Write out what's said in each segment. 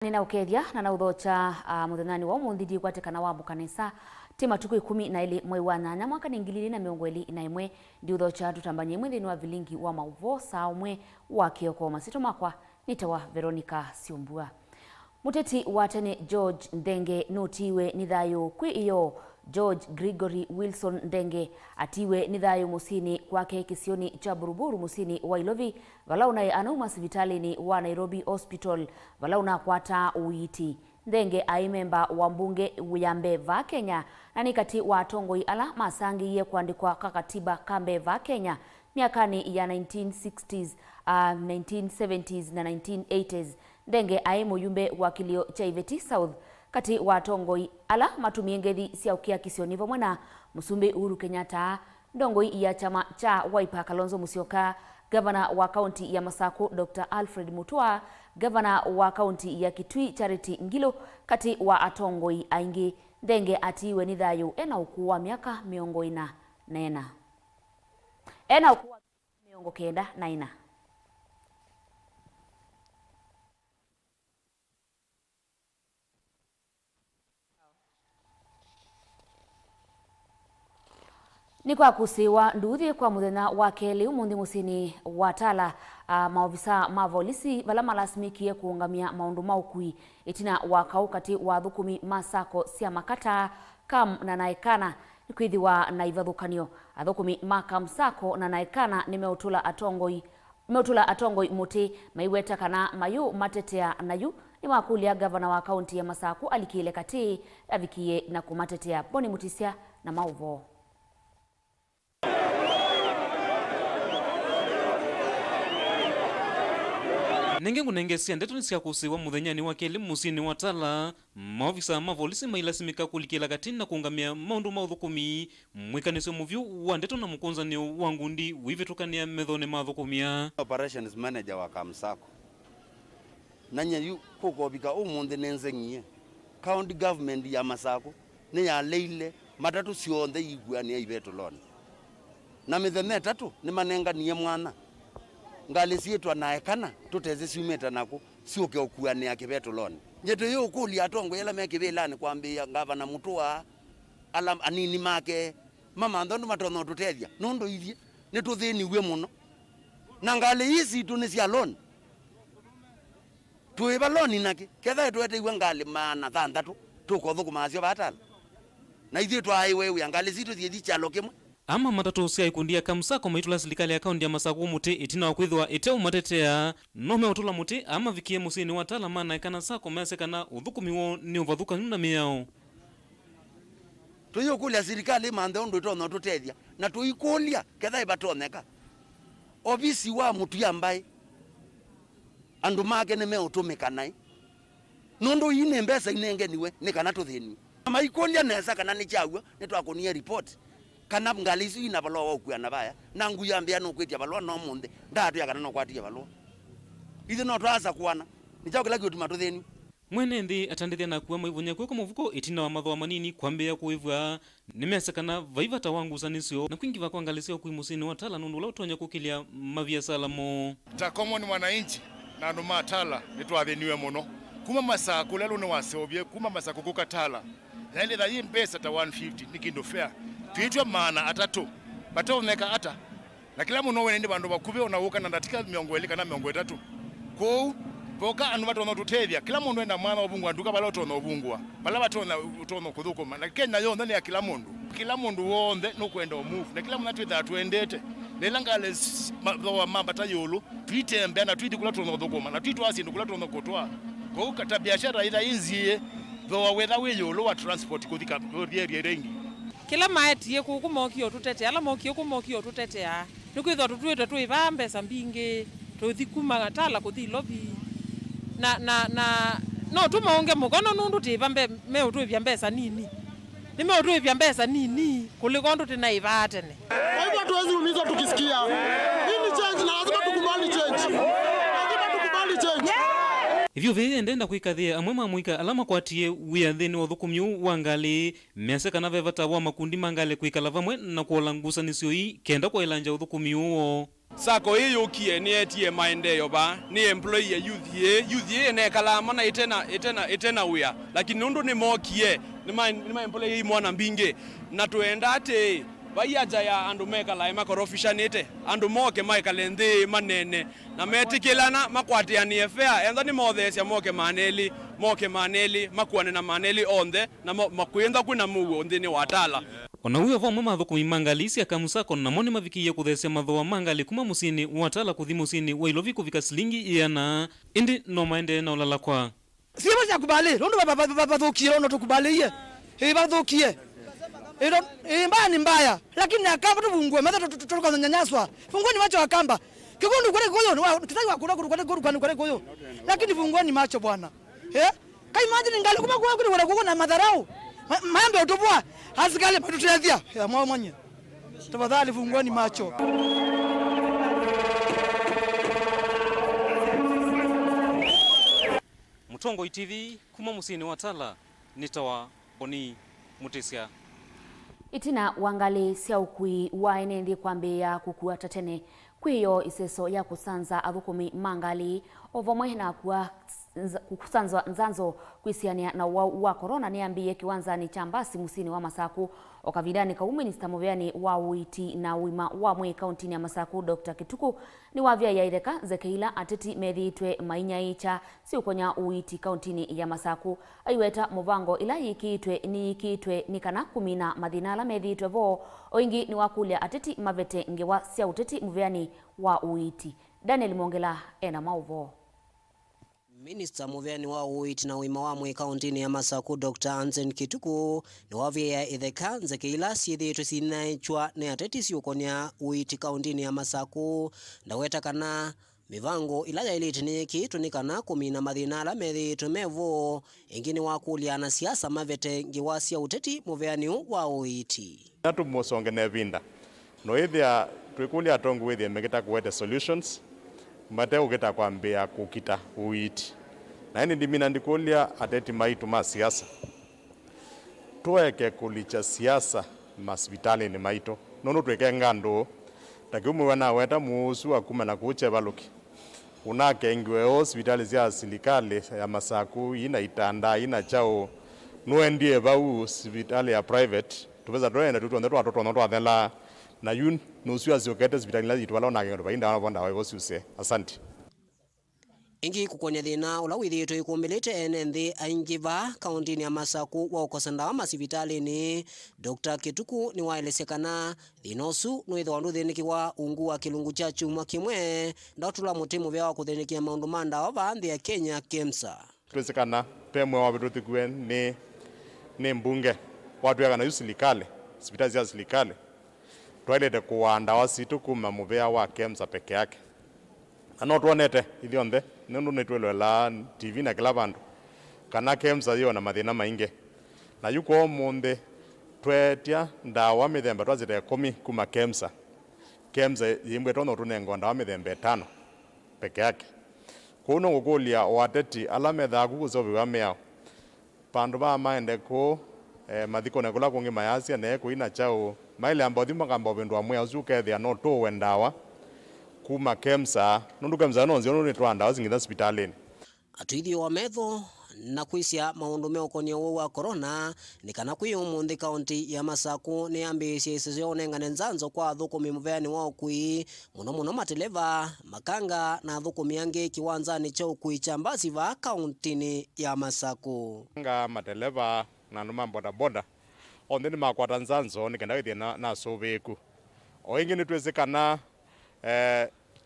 Nina ukethia na uthocha muthenani wa umuthidi kwatikana wa mukanisa ti matuku 12 mwezi wa 8 mwaka 2021 ndi uthocha tutambanye mwithini wa Vilingi wa Mauvoo 7Am wa kioko masito makwa nitawa Veronica Siumbua. Muteti wa tene George Ndenge notiwe ni thayo kwi iyo George Gregory Wilson Ndenge atiwe ni thayo musini kwake kisioni cha Buruburu musini wa Ilovi valauna anauma sivitalini wa Nairobi Hospital valauna kwata uiti. Ndenge aimemba wa mbunge ya Mbeva Kenya na ni kati wa atongoi ala masangi ye kuandikwa kakatiba ka Mbeva Kenya miakani ya 1960s, 1970s na 1980s. Ndenge aimu yumbe wa kilio cha Iveti South kati wa atongoi ala matumiengethi siaukia kisioni vamwena Musumbi Uhuru Kenyatta, ndongoi ya chama cha Wiper Kalonzo Musyoka, gavana wa kaunti ya Masako Dr. Alfred Mutua, gavana wa kaunti ya Kitui Charity Ngilu kati wa atongoi aingi. Ndenge atiwe ni thayo ena ukuwa miaka miongo ina na ena. Ena ukuwa miongo kenda na ina. Ni kwa kusiwa nduthi kwa muthenya wa keli umuthi musini wa Tala maofisa ma polisi vala malasimikie kuungamia maundu maukui itina wa kaukati wa thukumi masako sia makata kam na naekana nikwithiwa na ivathukanio athukumi makamsako na naekana nimeutula atongoi muti maiweta kana mayu matetea nayu ni makulia gavana wa kaunti ya Masako alikile kati avikie na kumatetea Boni Mutisia na Mauvoo. Nenge ngunengesia ndeto nisika kusiwa muthenyani wa keli musini wa Tala maofisa ma polisi mailasimika kulikila katini na kuungamia maundu mauthukumi mwikaniso muvyu wa ndeto na mukonzanio wa ngundi wivitukania methone mathukumia. Operations manager wa Kamsako nanya yu kukobika umunthe nenzengie county government ya Masako ni ya leile matatu sionthe iguania ivetuloni na mithene tatu ni manenganie mwana ngali sietwa naekana tuteze siumeta nako sioke okuania kivetuloni nyeto yo kuli atongo yela mekivelani kwambia gavana Mutua ala anini make mama ndondo matono tutethia nondo ithie ni tuthiniwe muno na ngali hizi tunisia loan tuiva loan nake ketha twete iwe ngali mana thanthatu tukothukuma acio batala na ithie twai wewe ngali zitu thiethi chalo kimwe ama matatu sia ikundia Kamsako maitula serikali ya kaunti ya Masako muti itina wakwithwa ite umatetea nome utula muti ama vikie musini wa Tala mana ikana sako mesekana uthukumiwo ni uvathuka nuna miao tuyo kulia serikali manthe undu itono tutethia na tuikulia ketha ibatoneka ofisi wa mutu yambai andu make ni meutumika nai nundu ine mbesa inengeniwe ni kana tuthini maikulia nesa kana ni chagwa ni twakonia report kana ngalisi ina balwa okuya na baya na nguyambia no kwetia balwa no munde ndatu yakana no kwatia balwa ithe no twasa kuana ni chao kila kitu matutheni mwene ndi atandithia na kuwa maivunya kweko muvuko itina wa mathwa manini kwambia kuivwa nimesekana vaivata wangu sanisio na kwingiva kwa ngalisio kui musini wa Tala nundu la utonya kukilia mavia salamo ta common mwananchi na andu ma Tala nitwatheniwe muno kuma Masako lelo ni waseobie kuma Masako kuka Tala na ile thayi mpesa ta 150 ni kindu fair tuitwa mana atatu batoneka ata na kila muno wene ndi bandu bakuve onawuka na ndatika miongo eli kana miongo itatu ko boka anu batona tutethia kila mundu enda mwana obungwa nduka bala otona obungwa bala batona utono kuthukuma na kenya yonde ni ya kila mundu wonde no kwenda move na kila mundu atwitha tuendete lela ngale mamba tayolo tuitembe na tuiti kula tono kuthukuma na tuitwa asindu kula tono kotwa ko kata biashara ida inzie thowa wetha weyolo wa transport kuthika area rengi kila maetie kukumokio tutete ala mokio kumokio tutetea nikwithwa tutwite twiva mbesa mbingi tuthikuma Tala kuthi Ilovi na no tumaonge mukono nundu tiva me utwivya mbesa nini nime utwivya mbesa nini kuliko ndu tinaiva tene kwa hivyo tuwezi umizwa tukisikia nini change na lazima tukubali change ivyo veye ndenda kuikathia amwe mamwika alama kwatie wia thini wa thukumyu wa ngali meseka na vevata wa makundi mangale kuikala vamwe na kuola ngusanisio ii kenda kwa ilanja uthukumyu uo Sako hii yukie ni etie maendeleo ba ni employee youth ye ne kala mana itena uya lakini nundu ni mokie ni ma employee mwana mbinge na tuenda ate bayaja ya andu mekala makorofishanite andu moke maikalende manene na metikilana makwatiani fair enda ni mothesia moke maneli makwane na maneli onde na makwenda kuna mugo ndini watala ona uyo vamwe mathukumi mangalisi akamusako na moni mavikiye kuthesia mathoa mangali kuma musini watala kuthi musini wa ilovi kuvika silingi iana indi no maende na ulala kwa sio cha kubali ndo bathukie ndo tukubalie bathukie mbaya ni mbaya lakini akamba tufungue meta tutoka nyanyaswa fungoni macho akamba kikundu kule koyo kitaki kule koyo lakini fungoni macho bwana kai imagine ngali kuma kule na madharau mambo utopwa asikale patutethia ya mwa mwenye tafadhali fungoni macho. Mutongo TV kuma musini watala nitawa Boni Mutesia itina wangali sia ukui wa enendi kwambia kukua tatene kwiyo iseso ya kusanza athukumi mangali ovomwe na kusanzwa nzanzo kwisiania na wa corona niambie kiwanzani cha Mbasi musini wa Masaku okavidani ka Minister Muveani wa uiti na wima wa mwe kauntini ya Masaku Dr. Kituku ni wavya ya ireka zekeila ateti medhiitwe mainya icha si ukonya uiti kauntini ya Masaku aiweta muvango ila yikiitwe ni kana kumina madhinala medhiitwe vo oingi ni wakulia ateti mavete ngewa sia uteti Muveani wa uiti. Daniel Mongela ena Mauvoo. Minister Muveani wa uiti na wima wa mwe kauntini ya Masaku Dr. Kituku ni wavya ya itheka nzekeila siethitwe sinaichwa ni ateti si ukonya uiti kauntini ya Masaku ndaweta kana mivango ila ya iliti ni kitunikana kumina madhinala medhiitwe mevo ingini wakulia na siasa mavete ngiwasia uteti Muveani wa uiti natu musonge nevinda no ithia twikulia tongu withia megeta kuwete solutions mate ugeta kwambia kukita uiti na ini ndimina ndikulia ateti maitu ma siasa tuweke kulicha siasa masvitali ni maito nono tuweke ngando takiumu wana weta muusu akuma na kuche baluki unake ingwe hospitali zia silikali ya Masaku ina itanda ina chao nuendie bau hospitali ya private tupeza tuenda tutonde watoto ndo athela na yun nusu azokete hospitali la itwala na ngendo bainda wanabonda wa gosiuse asante ingi kukonya thina ula withitwe ikumbelete enenthi aingiva kauntini ya Masaku wa ukosanda wa masivitali ni Dr. Kituku ni waelesekana thinosu nwithwa nduthinikiwa ungu wa kilungu cha chuma kimwe ndatula mutimu vya kuthinikia maundu manda wa vanthi ya Kenya KEMSA twesekana pemwe wa biruti kwen ni mbunge watu ya kana yusilikale hospitali za silikale twalete kuanda wasitu kuma muvea wa KEMSA peke yake ano tuonete ithionde nundu nitwelo la TV na kila bandu kana KEMSA yo na mathina mainge na yuko munde twetia ndawa mithemba twazite 10 kuma KEMSA yimbwe tono tunengo ndawa mithemba 5 peke yake kuno gukulia wateti ala metha kuzobiwa meao pandu ba maende ko mathiko ne kula kungi mayasia ne kuina chao maile ambothi makambo bendwa mwe azukethia no to wendawa kuma KEMSA nundu KEMSA no nzio ni twanda wazingitha hospitalini atwithio wa metho na kwisia maundu meokonia wa corona ni kana kwiyo munthi kaunti ya Masaku ni ambisia isesyo nengane nzanzo kwa thukumi Muveani wa ukui muno mateleva makanga na thukumi angi kiwanzani cha ukui cha Mbasi va kauntini ya Masaku nga mateleva na numa boda onde ni makwata nzanzo nikenda withia na soveku oingi ni twezekana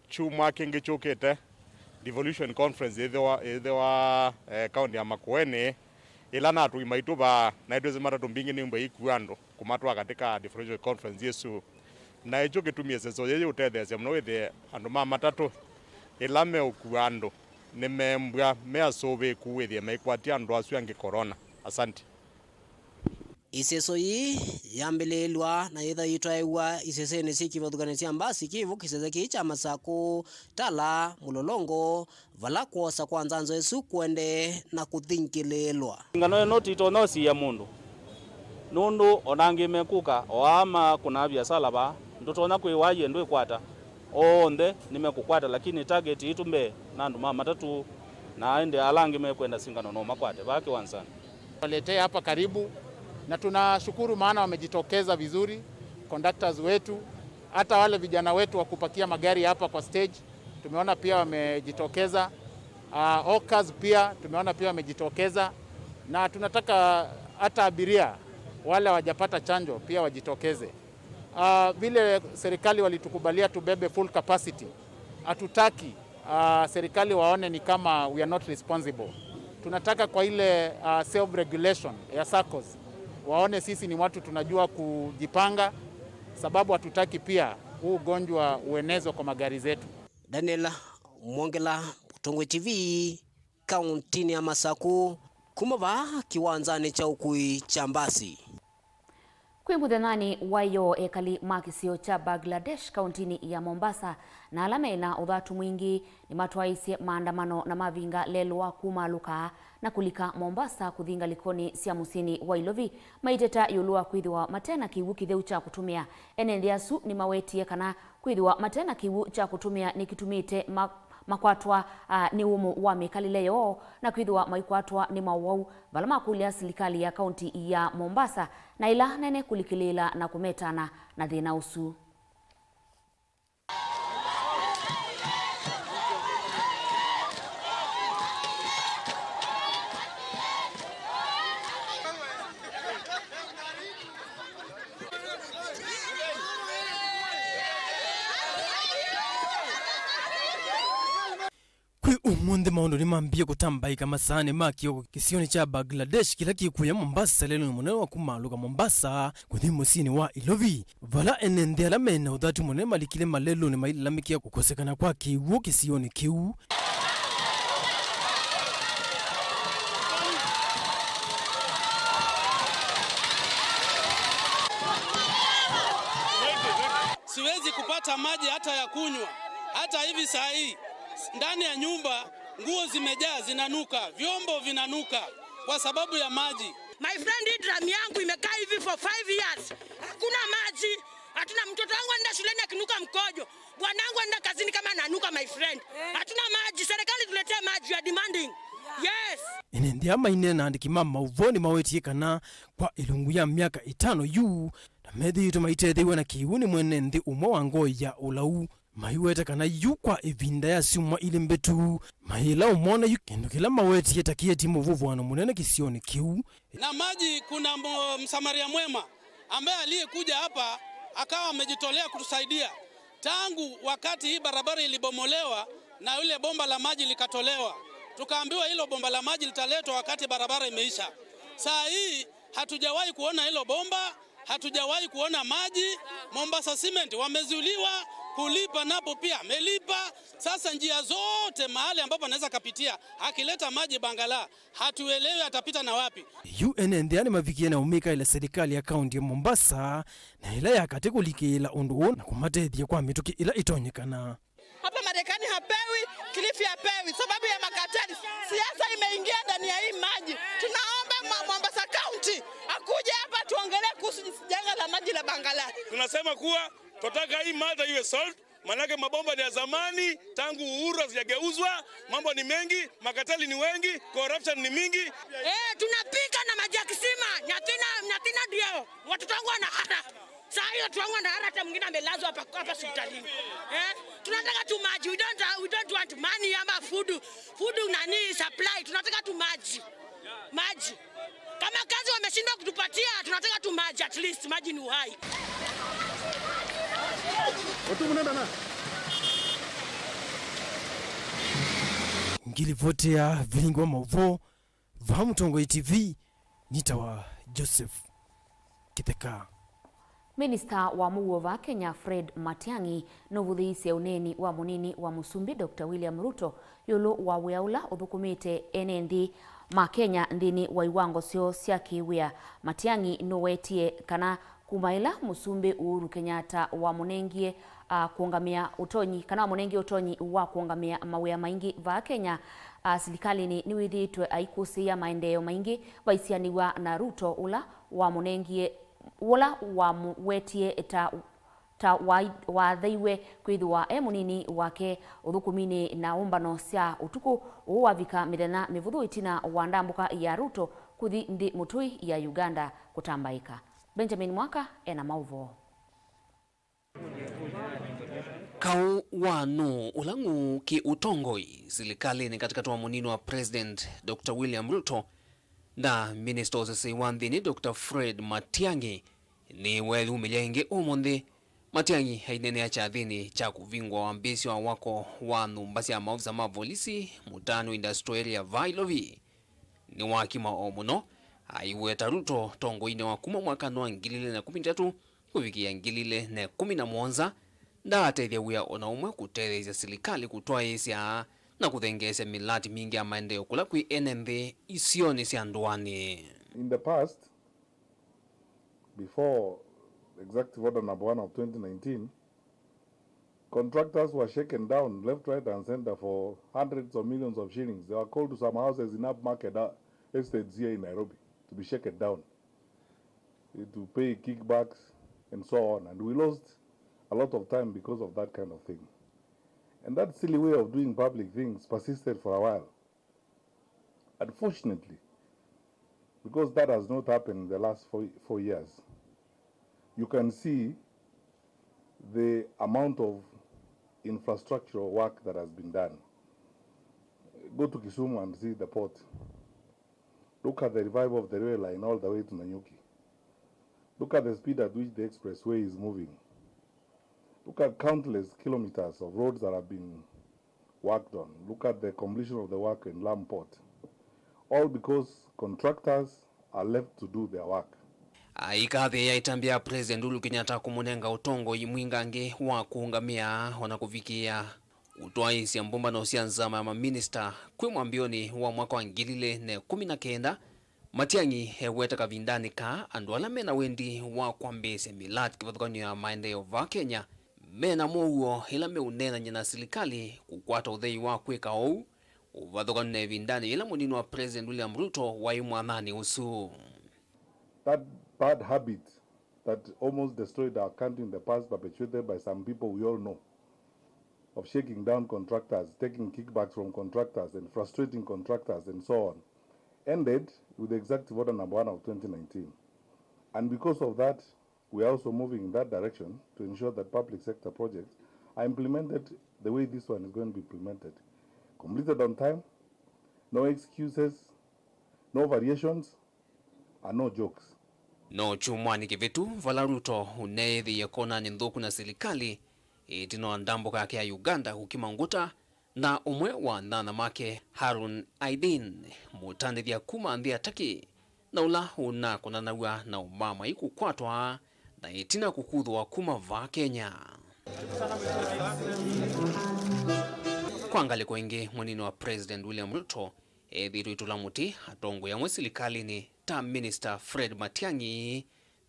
chuma kingi chukite devolution conference idhewa kaunti ya Makueni ila na tu maituba na idweze matatu mbingi ni mbai kuando kumatwa katika devolution conference yesu na ijo kitumie seso yeye utethese mno withe andu ma matatu ila me ukuando ni membwa me asove kuwithie maikwatia andu asu angi corona asante iseso yi yambililwa na yitha yitwaiwa iseseni sikivathukania cia Mbasi kivu kisese kicha Masaku tala mulolongo vala kuosa kwa nzanzo esu kwende na kuthinkililwa ngano no tito no si ya mundu nundu onangi mekuka oama kuna biasala ba ndutona kwiwaye ndwe kwata onde nimekukwata lakini target itumbe nandu mama tatu na ende alangi mekwenda singano no makwate baki wansana waletea hapa karibu, na tunashukuru maana wamejitokeza vizuri conductors wetu, hata wale vijana wetu wa kupakia magari hapa kwa stage tumeona pia wamejitokeza. Hawkers pia tumeona pia wamejitokeza, na tunataka hata abiria wale hawajapata chanjo pia wajitokeze. Vile serikali walitukubalia tubebe full capacity, hatutaki serikali waone ni kama we are not responsible. Tunataka kwa ile self regulation ya SACCOS waone sisi ni watu tunajua kujipanga, sababu hatutaki pia huu ugonjwa uenezwe kwa magari zetu. Daniel Mwongela, Tongwe TV, kauntini ya Masaku, kumava kiwanzani cha ukui cha Mbasi. Kwi muthenani wayo ekali makisio cha Bangladesh kauntini ya Mombasa na alamena uthatu mwingi ni matwaisye maandamano na mavinga lelwa kumaluka na kulika Mombasa kuthinga likoni cia musini wa Ilovi maiteta yulua kwithiwa matena kiwu kitheu cha kutumia enendiasu ni mawetie kana kwithiwa matena kiwu cha kutumia ni kitumite makwatwa ni umu wa mikalileo na kwithiwa maikwatwa ni mawau vala makulia serikali ya kaunti ya Mombasa na ila nene kulikilila na kumetana na thina usu. Umundi maundu ni mambia kutambaika masane makio kisioni cha Bangladesh kila kikuya Mombasa lelo ni munene wa kumaluka Mombasa kuthi musini wa Ilovi vala enende alamena uthatu munene malikile malelo ni mailamikia kukosekana kwa kiwu kisioni kiwu. Siwezi kupata maji hata ya kunywa. Hata hivi saa hii ndani ya nyumba nguo zimejaa zinanuka, vyombo vinanuka kwa sababu ya maji. My friend, drum yangu imekaa hivi for 5 years. Hakuna maji. Hatuna, mtoto wangu anaenda shuleni akinuka mkojo. Bwanangu anaenda kazini kama ananuka, my friend. Hatuna maji. Serikali tuletee maji, you are demanding. Yes. Enendia maine na andikima mauvoni mawetie kana kwa ilungu ya miaka 5 yu na methi tumaitetheiwe na kiuni mwene nthi umwe wa ngoi ya ulau maiweta kana yu kwa evinda ya siumwa ili mbetu maila umona yu kendo kila maweti yetakie timu vuvuano munene kisioni kiu. Na maji kuna msamaria mwema ambaye aliyekuja hapa akawa amejitolea kutusaidia tangu wakati hii barabara ilibomolewa na yule bomba la maji likatolewa. Tukaambiwa hilo bomba la maji litaletwa wakati barabara imeisha. Saa hii hatujawahi kuona hilo bomba, hatujawahi kuona maji. Mombasa Cement wamezuiliwa kulipa, napo pia amelipa. Sasa njia zote mahali ambapo anaweza kapitia akileta maji Bangala hatuelewi atapita na wapi. UNND mavikie na umika ile serikali ya kaunti ya Mombasa na ila ya katekulikila undu na kumatethia kwa mituki ila itonyekana. Hapa Marekani hapewi, Kilifi hapewi sababu ya makateli. Siasa imeingia ndani ya hii maji. Tunaomba Mombasa County akuje hapa tuongelee kuhusu janga la maji la Bangala. Tunasema kuwa tunataka hii mada iwe solved, manake mabomba ni ya zamani, tangu uhuru hazijageuzwa, mambo ni mengi, makateli ni wengi, corruption ni mingi. Tunapika na maji ya kisima, nyatina ndio. Watoto wangu wanahara. Saa hiyo watu wangu wanahara, hata mwingine amelazwa hapa hospitalini. Tunataka tu maji. We don't want money ama food nani supply. Tunataka tu maji. Maji. Kama kazi wameshindwa kutupatia, tunataka tu maji, at least maji ni uhai. Ngilivotea Vilingi wa Mauvoo Tongwe TV nitawa Joseph Kitheka. Minista wa Mauvoo Kenya Fred Matiang'i novuthise uneni wa munini wa Musumbi Dr. William Ruto yulu wa weaula uthukumite enendi ma Kenya ndini wa iwango sio cia kiwia. Matiang'i nowetie kana kumaila Musumbi Uhuru Kenyatta wa munengie kuongamia utonyi kana munengie utonyi wa kuongamia mawea maingi va Kenya. Serikali ni withitwe aikusia maendeleo maingi vaisianiwa na Ruto ula wa munengie ula wa wetie ta wathaiwe kwithwa munini wake uthukumini na umbano cia utuku uwavika mithenya mivuthu itina wa ndambuka ya Ruto kuthi ndi mutui ya Uganda kutambaika. Benjamin Mwaka ena Mauvoo. Kau wano ulangu ki utongoi serikali ni katika tuwa munini wa President Dr. William Ruto na Minister Osese Wanthini Dr. Fred Matiang'i ni welu milenge umonde. Matiang'i hainene achathini cha kuvingwa wambisi wa wako wanu mbasi ya maofisa mavolisi mutano industrial area Vilingi ni wakima omuno aiweta Ruto tongo ine wakuma mwakano wa 2013 kufikia 2017 na atethia wia ona umwe kutereza serikali kutoa isya na kuthengesya milati mingi ya maendeleo kula kwi NMB isioni cia ndwani. In the past, before Executive Order number 1 of 2019, contractors were shaken down left, right and center for hundreds of millions of shillings. They were called to some houses in upmarket estates here in Nairobi to be shaken down, to pay kickbacks and so on. And we lost a lot of time because of that kind of thing. And that silly way of doing public things persisted for a while. Unfortunately, because that has not happened in the last four years, you can see the amount of infrastructural work that has been done. Go to Kisumu and see the port. Look at the revival of the rail line all the way to Nanyuki. Look at the speed at which the expressway is moving. Look at countless kilometers of roads that have been worked on. Look at the completion of the work in Lamu Port. All because contractors are left to do their work. Aikathe ya itambia President Uhuru Kenyatta kumunenga utongo imwingange wa kuungamia ona kufikia utwaisi ya mbumbano cia nzama ya maminista kwi mwambioni wa mwaka wa 2019 Matiang'i heweta kavindani ka andu ala mena wendi wa kwambesya milati kivathukanio ya maendeleo va Kenya mena mouo ila meunena nyina serikali kukwata uthei wa kwika ou uvathukanio na vindani ila munini wa President William Ruto wa imwathani usu. That bad habit that almost destroyed our country in the past, perpetuated by some people we all know, of shaking down contractors, taking kickbacks from contractors and frustrating contractors and so on, ended with the Executive Order number 1 of 2019. And because of that, we are also moving in that direction to ensure that public sector projects are implemented the way this one is going to be implemented. Completed on time, no excuses, no variations, and no jokes. No chumwani kivitu vala Ruto unethi ya kona ni nthuku na serikali itino ndambuka yake ya Uganda kukimanguta na umwe wa nana make Harun Aidin mutandithia kuma nthi ataki na ula una kunanawa na umama ikukwatwa na itina kukuthwa kuma va Kenya. Kwangali kwenge munini wa President William Ruto ethiru itulamuti atongo ya serikali ni ta Minister Fred Matiang'i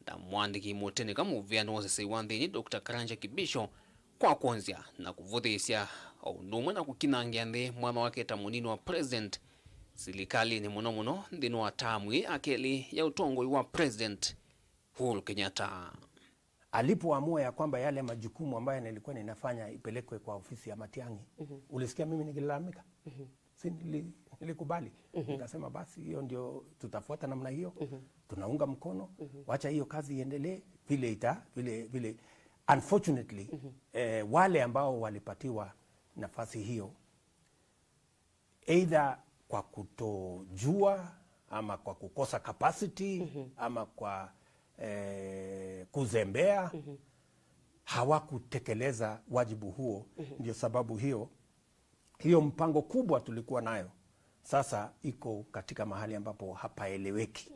na mwandiki muteneka muviano Osese Wanthini Dr. Karanja Kibisho kwa konzia na kuvuthisya unumwe na kukinangia nthi mwana wake ta munini wa President serikali ni muno nthini wa tamwi akeli ya utongoi wa President Uhuru Kenyatta. Alipoamua ya kwamba yale majukumu ambayo nilikuwa ninafanya ipelekwe kwa ofisi ya Matiang'i, ulisikia mimi nikilalamika? Si nilikubali. Nikasema basi hiyo ndio tutafuata namna hiyo. Tunaunga mkono. Wacha hiyo kazi iendelee vile. Unfortunately, wale ambao walipatiwa nafasi hiyo either kwa kutojua ama kwa kukosa capacity ama kwa kuzembea hawakutekeleza wajibu huo. Ndio sababu hiyo mpango kubwa tulikuwa nayo sasa iko katika mahali ambapo hapaeleweki.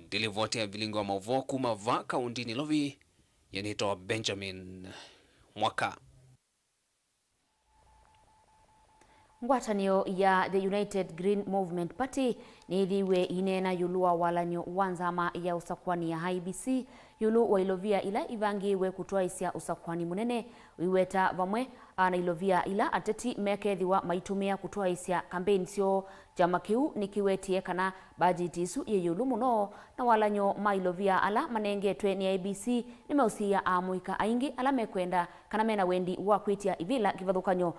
Ndilivoti ya Vilingi wa Mauvoo kuma va kaunti Lovi yanitoa Benjamin Mwaka. Ngwatanio ya the United Green Movement Party ni thiwe inena yulua walanyo wanzama ya usakwani ya IBC yulu wa ilovia ila ivangiwe kutoa isia usakwani munene wiweta vamwe na ilovia ila ateti mekethiwa maitumia kutoa isia campaign sio jama kiu nikiwetie kana bajeti isu ye yulu muno na walanyo mailovia ala manengetwe ni ABC nimeusia amuika aingi ala mekwenda kana mena wendi wa kwitia ivila kivathukanyo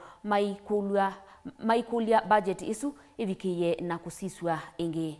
maikulia bajeti isu ivikiye na kusiswa ingi.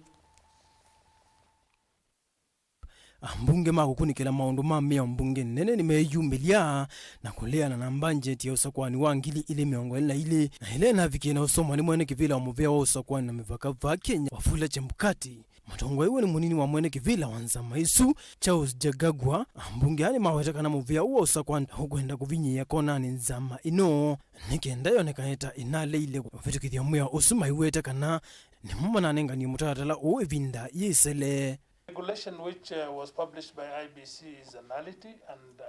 Mbunge magukunikila maundu mamia mbunge nene nimeyumilia na kuleana na budget ya usakwani wa ngili ile miongo na ile na vikina usomwa ni mwene kivila wa muvea wa usakwani na mivaka va Kenya wafula chembukati matongo iwe ni munini wa mwene kivila wanzama isu Charles Jagagwa mbunge ani mawetaka na muvea wa usakwani hukwenda kuvinyia kona ni nzama ino nikenda yonekana inale ile vitu kithia muya usuma iwetaka na ni muma nanenga ni mutatala uivinda yisele. Regulation which was published by IBC is a nullity, and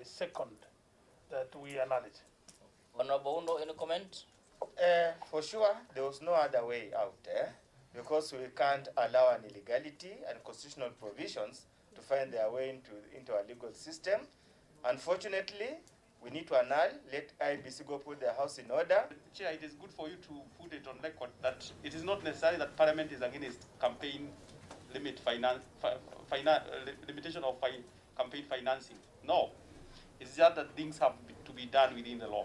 I second that we acknowledge. Honorable Undo, any comment? For sure, there was no other way out there because we can't allow an illegality and constitutional provisions to find their way into our legal system. Unfortunately, we need to annul, let IBC go put their house in order. Chair, it is good for you to put it on record that it is not necessary that Parliament is against campaign limitation of campaign financing. No, it's just that things have to be done within the law.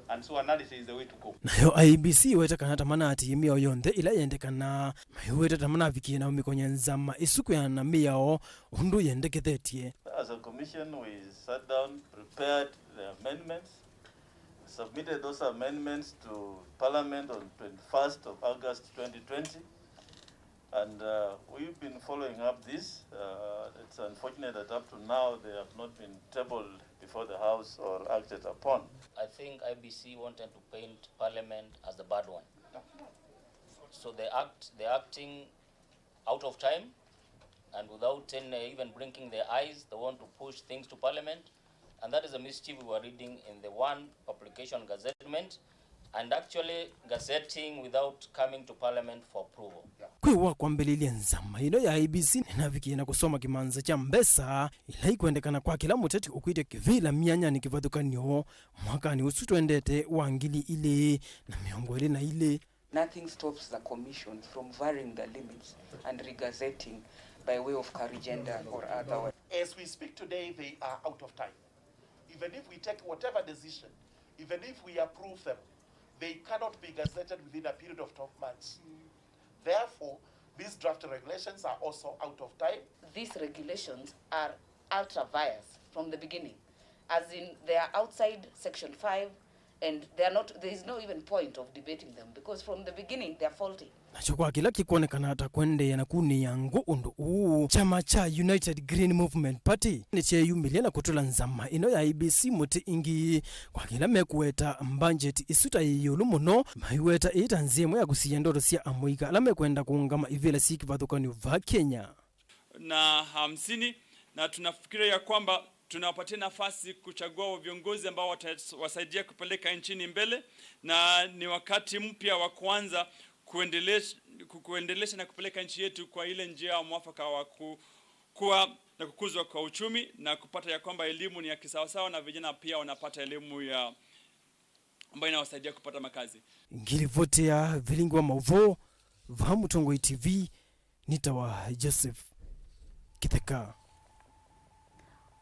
And so analysis is the way to go. Nayo IBC weta kana tamana ati mio yonde ila yendekana weta tamana viki na umikonya nzama isuku ya na mio undu yendekethetie. As a commission, we sat down, prepared the amendments, submitted those amendments to Parliament on 21st of August 2020. And we've been following up this. It's unfortunate that up to now they have not been tabled before the House or acted upon. I think IBC wanted to paint Parliament as the bad one. So they're acting out of time, and without even blinking their eyes, they want to push things to Parliament. And that is a mischief we were reading in the one publication gazettement, and actually gazetting without coming to Parliament for approval. Kwiwa kwa mbelilia nzama ino ya IBC ninaviki na kusoma kimanza cha mbesa ila ikuendekana kwa kila muteti ukuite kivila mianya ni kivadukanyo mwaka ni usu tuendete wangili ile na miongo ile na ile. Nothing stops the commission from varying the limits and regazetting by way of agenda or otherwise. As we speak today, they are out of time. Even if we take whatever decision, even if we approve them, they cannot be gazetted within a period of 12 months. Therefore, these draft regulations are also out of time. These regulations are ultra-vires from the beginning, as in they are outside Section 5, and they are not. There is no even point of debating them because from the beginning they are faulty. Nachokwa kila kikuonekana atakwende yanakuni yangu undu chama cha United Green Movement Party ni cheyumilia na kutula nzama ino ya IBC muti ingi kwa kila mekuweta budget isuta yiyulu muno maiweta itanziemo ya kusiya ndoto sia amuika ala mekwenda kuungama ivile siki vathukani va Kenya na 50 na tunafikiria ya kwamba tunawapatia nafasi kuchagua viongozi ambao watawasaidia kupeleka nchini mbele, na ni wakati mpya wa kuanza kuendelesha na kupeleka nchi yetu kwa ile njia ya mwafaka wa kuwa na kukuzwa kwa uchumi na kupata ya kwamba elimu ni ya kisawasawa na vijana pia wanapata elimu ya ambayo inawasaidia kupata makazi. Ngilivotea Vilingi wa Mauvoo Vamutongo TV nitawa Joseph Kitheka.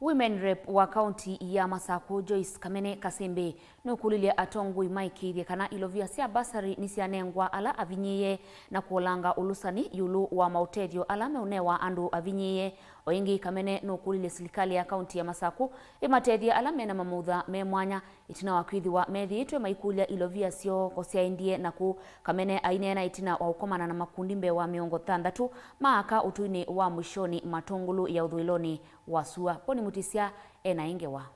Women Rep wa county ya Masako Joyce Kamene Kasembe nukulilie atongui maiki kana ilovia sia basari nisianengwa ala avinyiye na kuolanga ulusani yulu wa mautedio ala meunewa andu avinyiye oingi Kamene nukulilie serikali ya county ya Masako imatedia ala mena mamudha memwanya itina wakwithi wa methi itwe maikulia ilovia sio kosia indie na ku Kamene ainena itina wa ukomana na makundimbe wa miongo 6 maaka utuini wa mwishoni matongulu ya udhuiloni wasua poni mutisia ena ingewa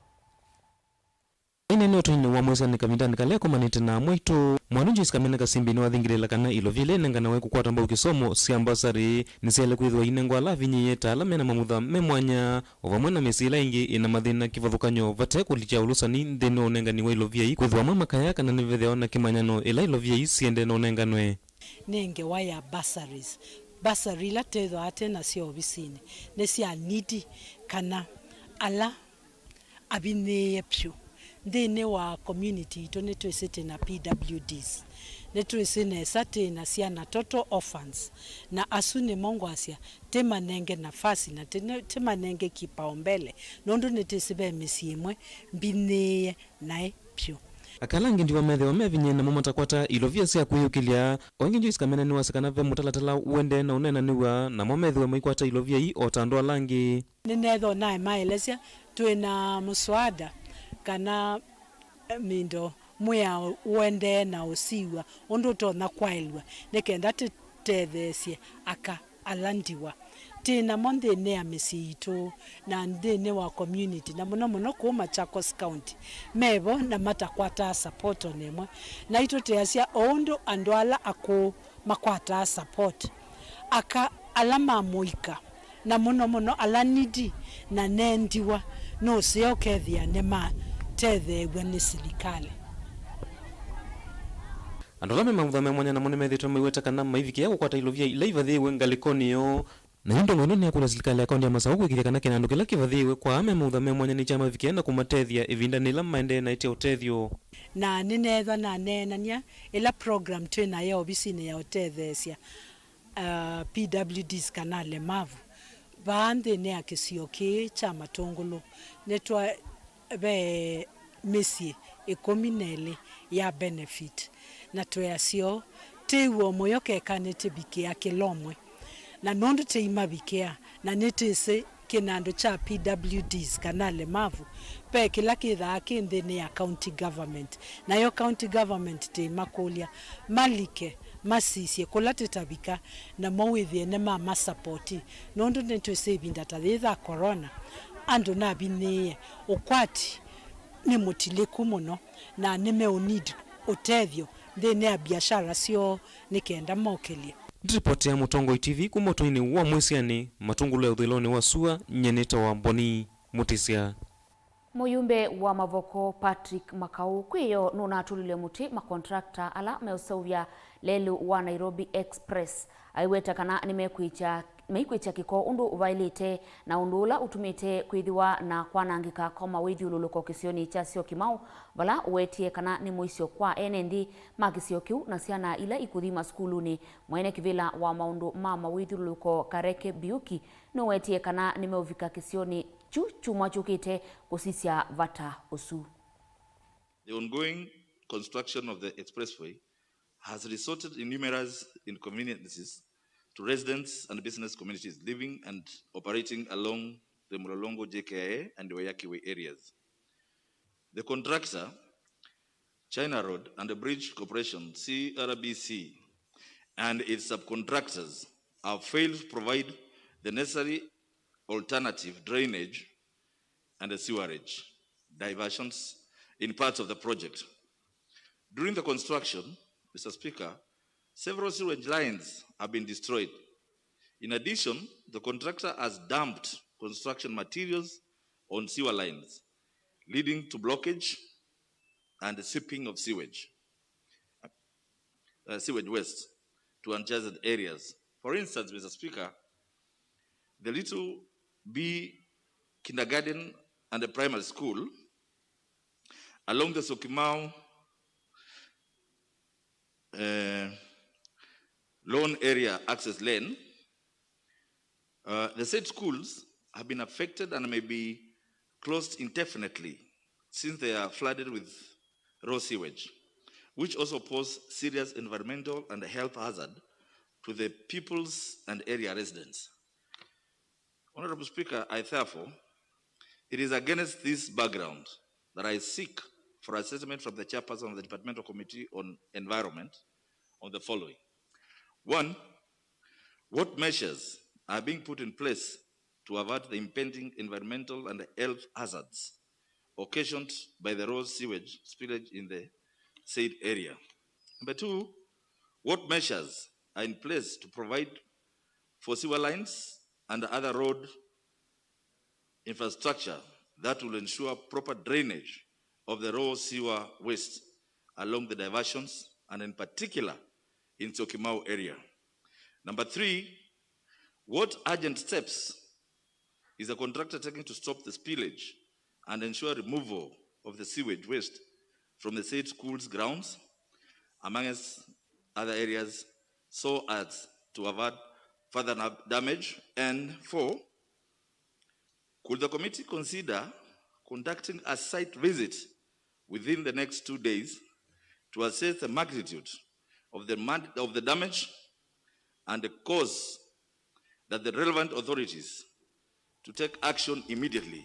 ine noto ni wa mweza nikamindani kaleko manite na mwito mwanunji Kamene Kasembe ni wathingirila kana ilovile nengana we kukwata mbau kisomo siambasari nisele kwithwa inengwa la vinyiye tala mena mamutha memwanya ovamwe na mesila ingi ina mathina kivathukanyo vate kulicha ulusani nthini onengani wa ilovia i kwithwa mamakaya kana nivetheo na kimanyano ila ilovia i siende na onenganwe nenge waya bursaries basari la tetho ate na cia obisini ne cia nidi kana ala abine pio thini wa community to ne twicite na PWDs ne twicine sate na ciana toto orphans na asune mongwacia temanenge nafasi na temanenge kipaumbele nondu ne tisibe misiemwe mbine nae pio akalangi ndiwa methe mevinye na momatakwata ilovia cia kuyukilia oingi njo isikamene ni wasikana ve mutalatala uende na unena niwa na momethe maikwata ilovia hii otando alangi ninetho nae maelesia twina muswada kana mindo mwea uende na usiwa undu tona kwailwa nekenda tethesie aka alandiwa tina monde ne amesiito na ndene wa community na muno ku Machakos County mebo na matakwata support onemwe na ito teasia ondo andwala ako makwata support aka alama moika na muno alanidi na nendiwa no sio kethia nema tethe gwene silikale andolame mamuthame mwanya na mone methitwe maiweta kana maiviki yako kwata ilovia ilaivathiwe ngalikoniyo na indo ngono ni akula silikali akaunti ya masau kwikithia kana kinandu kila kivathiwe kwa ame mamuthame mwanya ni chama vikia na kumatethia ivinda nila maende na itia utethio na ninetha na nenania ila program twina ya obisini ya utethesia PWDs kana lemavu bande ne akisioke cha matongolo netwa be mesi ekominele ya benefit na twasio tewo moyoke kanete bikia kilomwe na nondo teima bikia na netese kinando cha PWDs kana lemavu pe kila kitha kindene ya county government na yo county government teima kolia malike masisi kulatetabika na mawithie ne mama support nondo netese binda tatha corona ando na bine ukwati ni mutiliku muno na nime unid utethio thine ya biashara sio nikenda mokelia ripoti ya Mutongo TV kumotoini wa mwisiani matungulu ya uthiloni wa sua nyeneta wa Mboni Mutisia Muyumbe wa Mavoko Patrick Makau kwiyo nuna atulile muti makontrakta ala meusovya lelu wa Nairobi Express aiweta kana meikwicha kiko undu uvailite na undula utumite kwithiwa na kwanangika koma withiululuko kisioni cha sio kimau vala uwetie kana ni muisio kwa enendi makisio kiu na ciana ila ikuthima skuluni mwene kivila wa maundu mama withiululuko Kareke Biuki no wetie kana ni meuvika kisioni chuma chukite kusisia vata usu. The ongoing construction of the expressway has resulted in numerous inconveniences to residents and business communities living and operating along the Mlolongo JKIA and Wayakiwe areas. The contractor, China Road and the Bridge Corporation, CRBC, and its subcontractors have failed to provide the necessary alternative drainage and the sewerage diversions in parts of the project. During the construction, Mr. Speaker, several sewage lines have been destroyed. In addition, the contractor has dumped construction materials on sewer lines, leading to blockage and the seeping of sewage waste to uncharted areas. For instance, Mr. Speaker, the Little B Kindergarten and the primary school along the Sokimau Loan Area Access Lane, the said schools have been affected and may be closed indefinitely since they are flooded with raw sewage, which also pose serious environmental and health hazard to the pupils and area residents. Honorable Speaker, it is against this background that I seek for assessment from the chairperson of the Departmental Committee on Environment on the following. 1, what measures are being put in place to avert the impending environmental and health hazards occasioned by the raw sewage spillage in the said area? Number 2, what measures are in place to provide for sewer lines and other road infrastructure that will ensure proper drainage of the raw sewer waste along the diversions and in particular in Sokimau area? Number 3, What urgent steps is the contractor taking to stop the spillage and ensure removal of the sewage waste from the said schools' grounds, amongst other areas, so as to avoid further damage? And 4, could the committee consider conducting a site visit within the next 2 days to assess the magnitude of the damage and the cause, that the relevant authorities to take action immediately?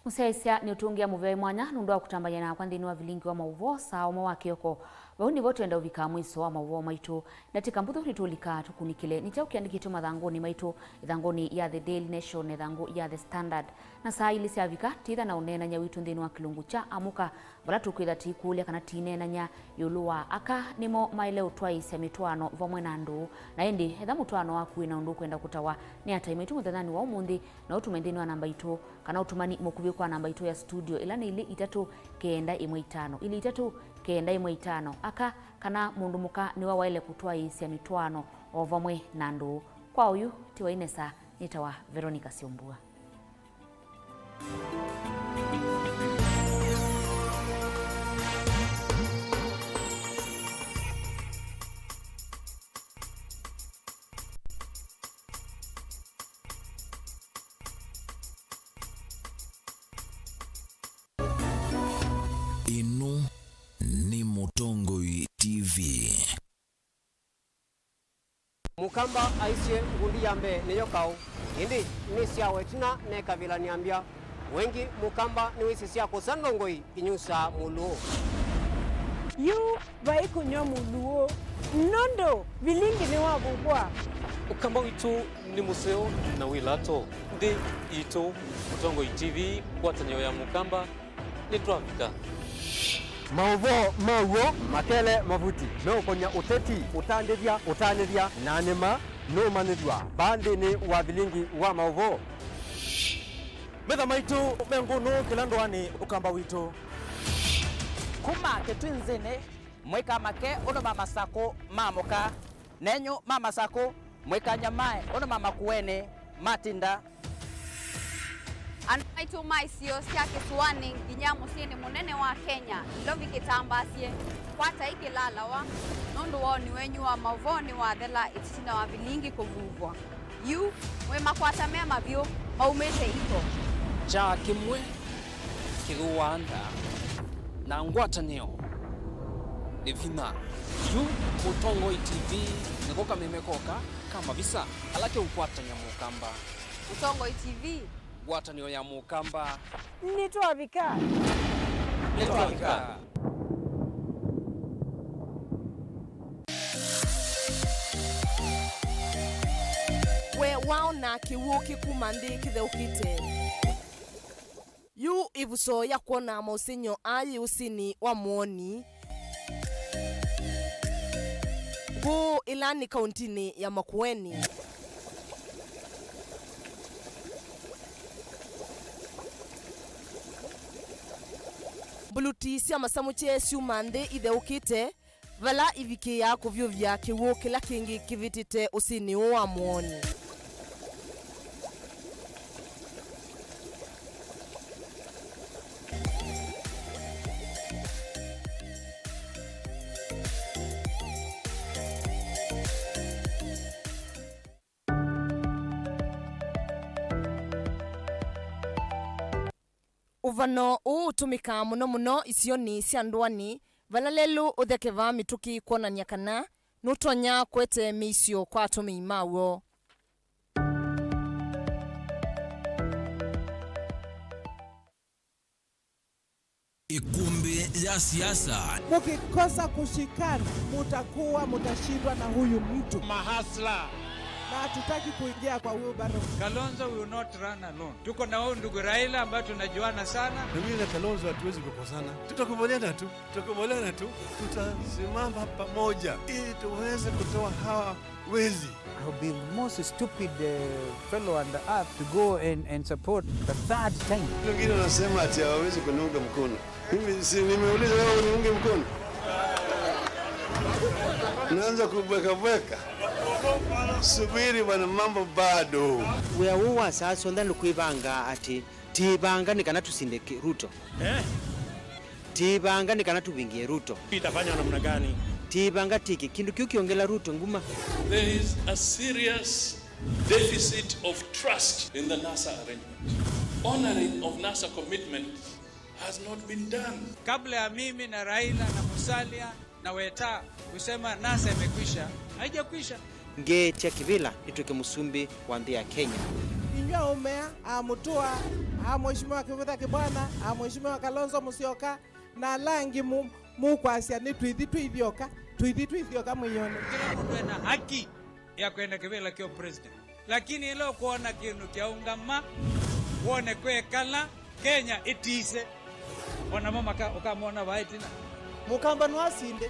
Musaisia ni utungia muvei mwanya nundu wa kutambanya na kwa nthini wa Vilingi wa Mauvoo sauma wa kioko vauni votu enda uvika mwiso wa Mauvoo maitu natika mbuthu nitulika tukunikile nicha ukiandikitwe mathangoni maitu ithangoni ya The Daily Nation ithangu ya The Standard na saa ili siavika titha na unena nya witu nthini wa kilungu cha amuka vala tukwitha tikulia kana tinena nya yuluwa aka nimo maile utwaisya mitwano vamwe na ndu na indi etha mutwano waku ina undu kwenda kutawa ni ata imaitu muthathani wa umuthi na utume nthini wa namba itu kana utumani mukuvi kwa namba itu ya studio ila ni ili 3-9-5 ili 3-9-5 aka kana mundu muka niwa waile kutwaisya mitwano o vamwe na ndu kwa uyu tiwa Inesa nitawa Veronica Siombua. Inu ni Mutongoi TV. Mukamba aisye ngundi yambe neyo kau indi ni siawe tina ne kabila niambia wengi mukamba ni wisi siya kusandongoi inyusa muluo yu vai kunyo muluo nondo Vilingi ni wabugwa ukamba witu ni museo na wilato ndi ito Mutongoi TV kwatanyo ya mukamba ni tuafika Mauvoo makele mavuti no konya uteti utandithia nanema no manithwa bandi ni wa Vilingi wa Mauvoo metha maitu menguno kilandwani ukamba witu kuma ketwinzine mweka make ono mama sako mamoka nenyo mama sako mweka nyamae ono mama kuene matinda Anaitu maisio sia kisuani nginya musini munene wa Kenya lovi kitambasie kwata ikilala wa nundu wao ni wenyu wa Mauvoo ni wa thela itina wa Vilingi kuvuvwa yu mwe makwata mema vyo maumete ito cha kimwe kiruanda na ngwatanio ni vina yu Mutongoi TV nikoka memekoka kama visa alake ukwatanya mukamba Mutongoi TV ngwatanio ya mukamba nitwavika we waona kiwuki kumandi kitheukite yu ivuso ya kuona mausinyo ayi usini wa muoni gu ilani kauntini ya Makueni buluti cia masamuche ciumande itheukite vala ivikia kuvyuvya kiwu kila kingi kivitite usini wa muoni uvano utumika muno isioni cia ndwani vala lelu uthekeva mituki kuonania kana nutonya kwete misio kwa atumi mawo Ikumbi ya siasa. Mukikosa kushikana mutashindwa na huyu mtu mahasla na hatutaki kuingia kwa wheelbarrow. Kalonzo will not run alone. Tuko na huyu ndugu Raila ambaye tunajuana sana. Mimi na Kalonzo hatuwezi kukosana. Tutakubaliana tu. Tutasimama pamoja ili tuweze kutoa hawa wezi. I will be the most stupid fellow on the earth to go and support the third time. Wengine wanasema ati hawawezi kuniunga mkono. Mimi si nimeuliza wewe uniunge mkono. Naanza kubweka. Subiri bwana, mambo bado. Wewe sasa ndani kuibanga ati tibanga nikana tusindeke Ruto. Tibanga nikana tubingie Ruto. Itafanya namna gani? Tibanga tiki kindu kiukiongela Ruto nguma. There is a serious deficit of trust in the NASA arrangement. Honoring of NASA commitment has not been done. Kabla ya mimi na Raila na Musalia na Weta kusema NASA imekwisha, haijakwisha. Ngetia kivila ituke musumbi wa ndhi ya Kenya. Inyo umea amutua mheshimiwa Kivutha Kibwana mheshimiwa Kalonzo Musyoka na langi mukwasia ni twithioka mwinyone. Kila mtu ana haki ya kwenda kivila kio president, lakini ilo kuona kinu kia ungama wone kwekala Kenya itise wana mama ukamwona waitina Mukamba nwasinde.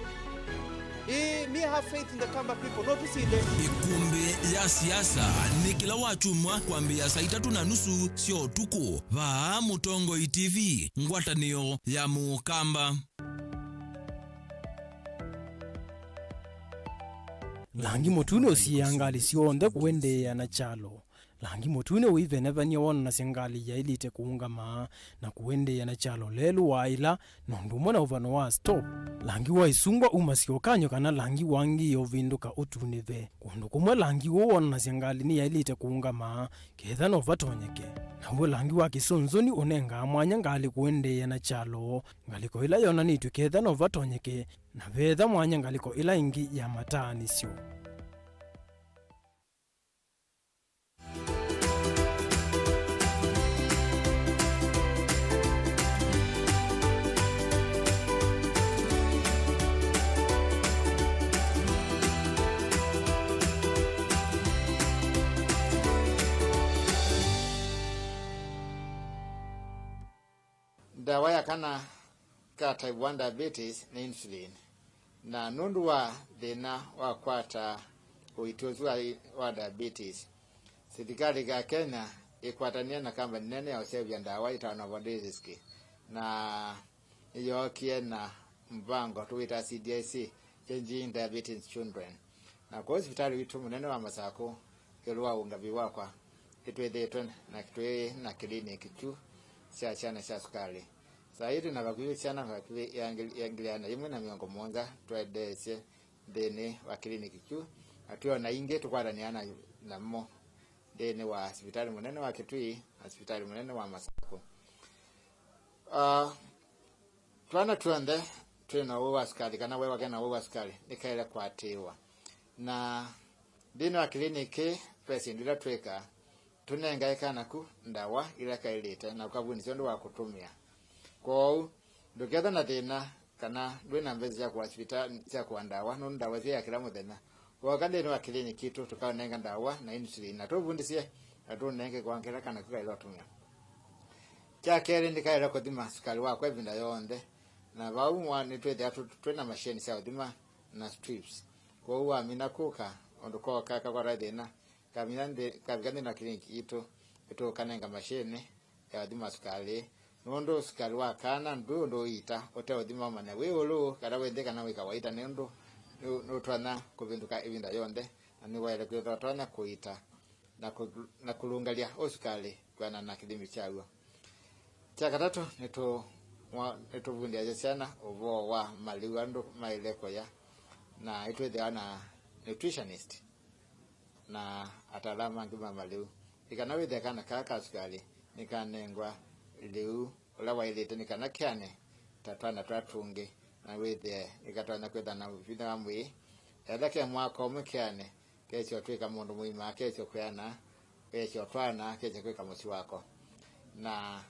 Me have faith in the Kamba people, not to see them. Ikumbi ya siasa ni kila wachumwa kuambia saa 3:30 sio tuko va Mutongo TV ngwatanio ya Mukamba. Langi motune osiyangali sionde kuwende ya na chalo. Langi motune uivenevania wana na sengali ya ilite kuungama na kuwende ya na chalo lelu waila nondumona uvano wa stop. Langi wa isungwa umasio kanyo kana langi wangi yovinduka utunive. Kundu kumwe langi wana na sengali ni ya ilite kuungama ketha no vatonyeke. Na uwe langi wa kisonzoni unenga mwanya ngali kuwende ya na chalo. Ngaliko ila yona nitu ketha no vatonyeke na vedha mwanya ngaliko ila ingi ya matani sio. Dawa ya kana ka type 1 diabetes na insulin na nundu wa thina wa kwata uituzu wa diabetes. Serikali ya Kenya ikwatania na kampani nene ya usevya dawa itana vodesiski na yokie na mbango tuwita CDIC Changing Diabetes Children na kwa hospitali witu munene wa Masako kilwa ungavi wakwa kitwethetwe na kitwe na kliniki tu cha chana cha sukari. Saidi na bakuyu chana bakuyu yangiliana yimwe na miongo monza twedesye dene wa kliniki tu atuwa na inge tukwadaniana na mo dene wa hospitali munene wa Kitui hospitali munene wa Masako. Twana tuende tuna uwa askari kana wewa kana uwa askari nikaela kwatiwa na dene wa kliniki pesi ndila tweka tunengaika naku ndawa ila kailite na ukabuni siondo wa kutumia kwa ndoketha na thina kana ndwina mbezi ya kwa hospitali ya kwa ndawa no ndawa cia kila muthenya wakande ni wa kliniki tu tukanenga ndawa na insulin na tubundisie atunenge kwa ngera kana kukaila tumia cha kere ndikaila kuthima sukari wakwa vinda yonde na baumwa ni twethe twena machine cia kuthima na strips kwa huwa mina kuka ondoka kaka kwa thina kabigane na kliniki ito kanenga machine ya thima sukari nondo sukari wa kana ndo ita ote thima mana we olo kada wende kana we kawaita nendo no twana kuvinduka evinda yonde ani waile kwa twana kuita na kulungalia osukari kwa na kidimi chawo cha katatu neto vundia sana ovo wa maliwando maileko ya na itwe ana nutritionist na atalama ngima maliu ikanawe de kana kaka sukari nikanengwa liu olawa ile tena kana kyane tatwana twatunge na wethe ikatwana kwetha na vina amwe yadake mwako mkyane kecho twika mundu muima kecho kuyana kecho twana kecho kweka musi wako na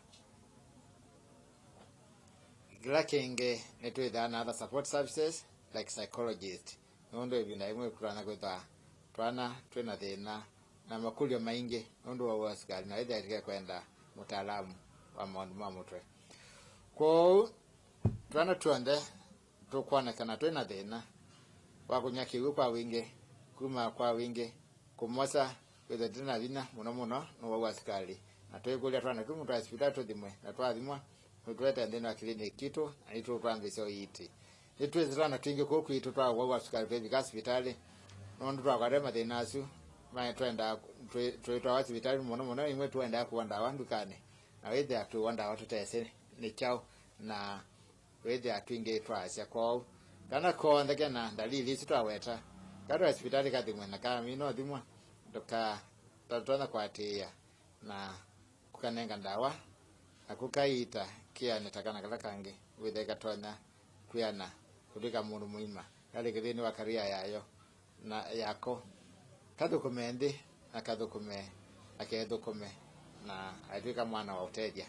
glakenge netwetha na other support services like psychologist nondo ibina imwe kutana kwetha twana twena thina na makulio maingi nondo wa askari na ile yake kwenda mtaalamu wa mamutwe kwa twana tuende tukwana kana twena thina wa kunyaki kwa wingi kuma kwa wingi kumosa kwetha tena vina muno no wa askari na twekulia twana tu mtu hospitali tudimwe na twathimwa mutweta ndena kliniki kitu aito kwambe sio iti itwe zana twinge ko kwitu twa wa askari pe hospitali nondu twakare mathina acio twenda twitwa hospitali muno imwe twenda kuwa ndawa ndukani na withe atuwa ndawa tutese ni chao na withe atwingi twasya kwao kana konthe kena dalili ici twaweta kada hospitali kathimwe na kami no thimwa twana kwatia na kukanenga ndawa na kukaita kiane takana kala kangi withe gatonya kuyana kulika mundu muima kali kithini wa karia yayo na yako kathukume na kathukume akethukume na atwika mwana wa uteja.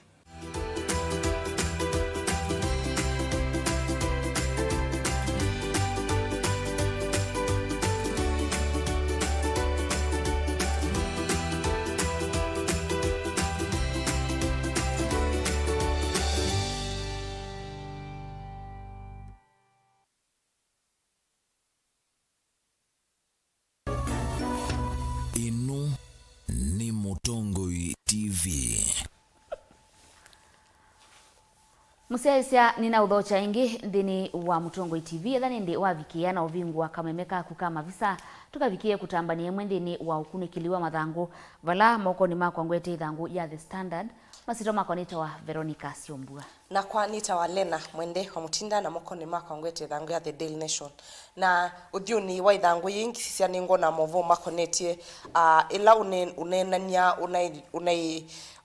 Ino ni Mutongoi TV. Musiaisia nina udhocha ingi ndini wa Mutongoi TV ethani ndi wavikia na uvingwa kamemeka kukama visa tukavikie kutambania mwendini wa ukunikiliwa mathangu vala moko ni makwa ngwete ithangu ya The Standard masito makwa nita wa Veronica Siombua na kwa nita wa Lena mwende wa mutinda na moko ni makwa ngwete ithangu ya The Daily Nation na udhiuni wa ithangu yingi sisia ningo na Mauvoo makonetie ila unenania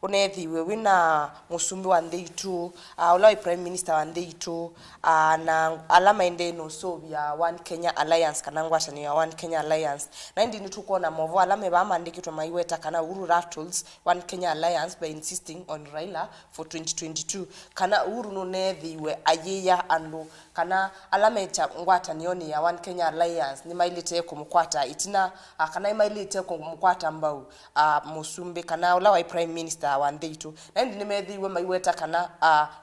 unethiwe wina musumbi wa ndeitu ulai prime minister wa ndeitu na alama ende no so ya One Kenya Alliance kana ngwashani ya One Kenya Alliance na ndi nituko na Mauvoo alame ba mandikitwa maiweta kana Uhuru Rattles One Kenya Alliance by insisting on Raila for 2022 kana Uhuru no nethiwe ayeya andu kana alame cha ngwata nioni ya One Kenya Alliance ni mailite kumkwata itina kana mailite kumkwata mbau musumbi kana ulai prime minister wa ndeitu na ndi nimethiwe maiweta kana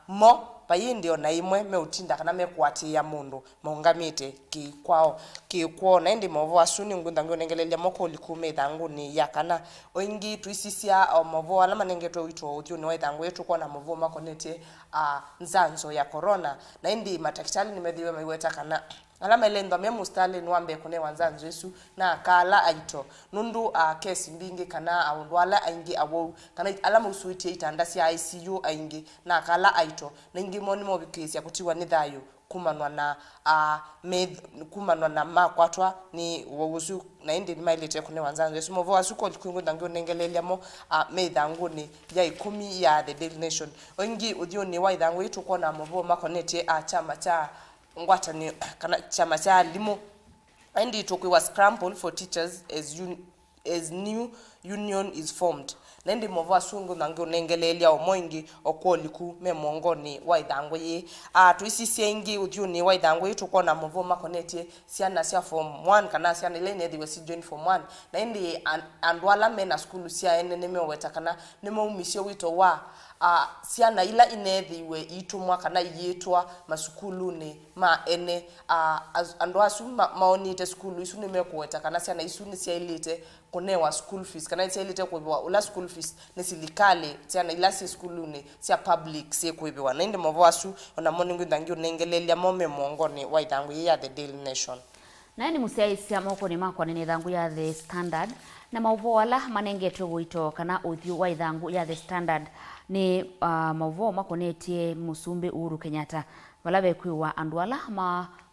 mo bayindio na imwe meutinda kana mekwatia mundu maungamite kikwao na ndi Mauvoo asuni ngunda ngonengelelia moko likume thangu ni yakana oingi tuisisia Mauvoo alama nengetwe witwa uthiuni wa thangu yetu kwa na Mauvoo makonete nzanzo ya corona na ndi matakitali nimethiwe maiweta kana alama ilendo memu Stalin wambe kune wanzanzo Yesu na kala aito nundu kesi mbingi kana awndwala aingi awo kana alama usuiti itandasi ya ICU aingi na kala aito na ingi moni mo bikesi yakutiwa ni thayo kumanwa na makwatwa ni wogusu na indi ni mailete kune wanzanzo Yesu Mauvoo asuko likungu ndangyo nengelelia mo methangu ni ya 10 ya The Daily Nation ongi udhioni wa ithangu itu kwa na Mauvoo makonete chama cha ngwata ni kana chama cha limo and it was scramble for teachers as new union is formed nendi Mauvoo asungu nango nengelelia omoingi okoliku memongoni wa ithangu yi tuisisi ingi udhiuni wa ithangu yitu kwa na Mauvoo makonete siana sia form 1 kana siana ile ne they join form 1 na ndi andwala mena school sia ene meweta kana nemaumisio wito wa siana ila inethiwe itumwa kana yetwa masukulu ni ma ene ando asu maonite skulu isu ni mekweta kana siana isu ni siailite kunewa school fees kana siailite kuibiwa ula school fees ni silikale siana ila si skulu ni sia public si kuibiwa na ndi Mauvoo asu ona moningu ndangi unengelelia mome mwongoni wa ithangu ya The Daily Nation na ni musiaisia moko ni makwa ni ithangu ya The Standard na Mauvoo ala manengetwe wito kana uthio wa ithangu ya The Standard ni Mauvoo makonetie musumbi Uhuru Kenyatta valabe kwiwa andwala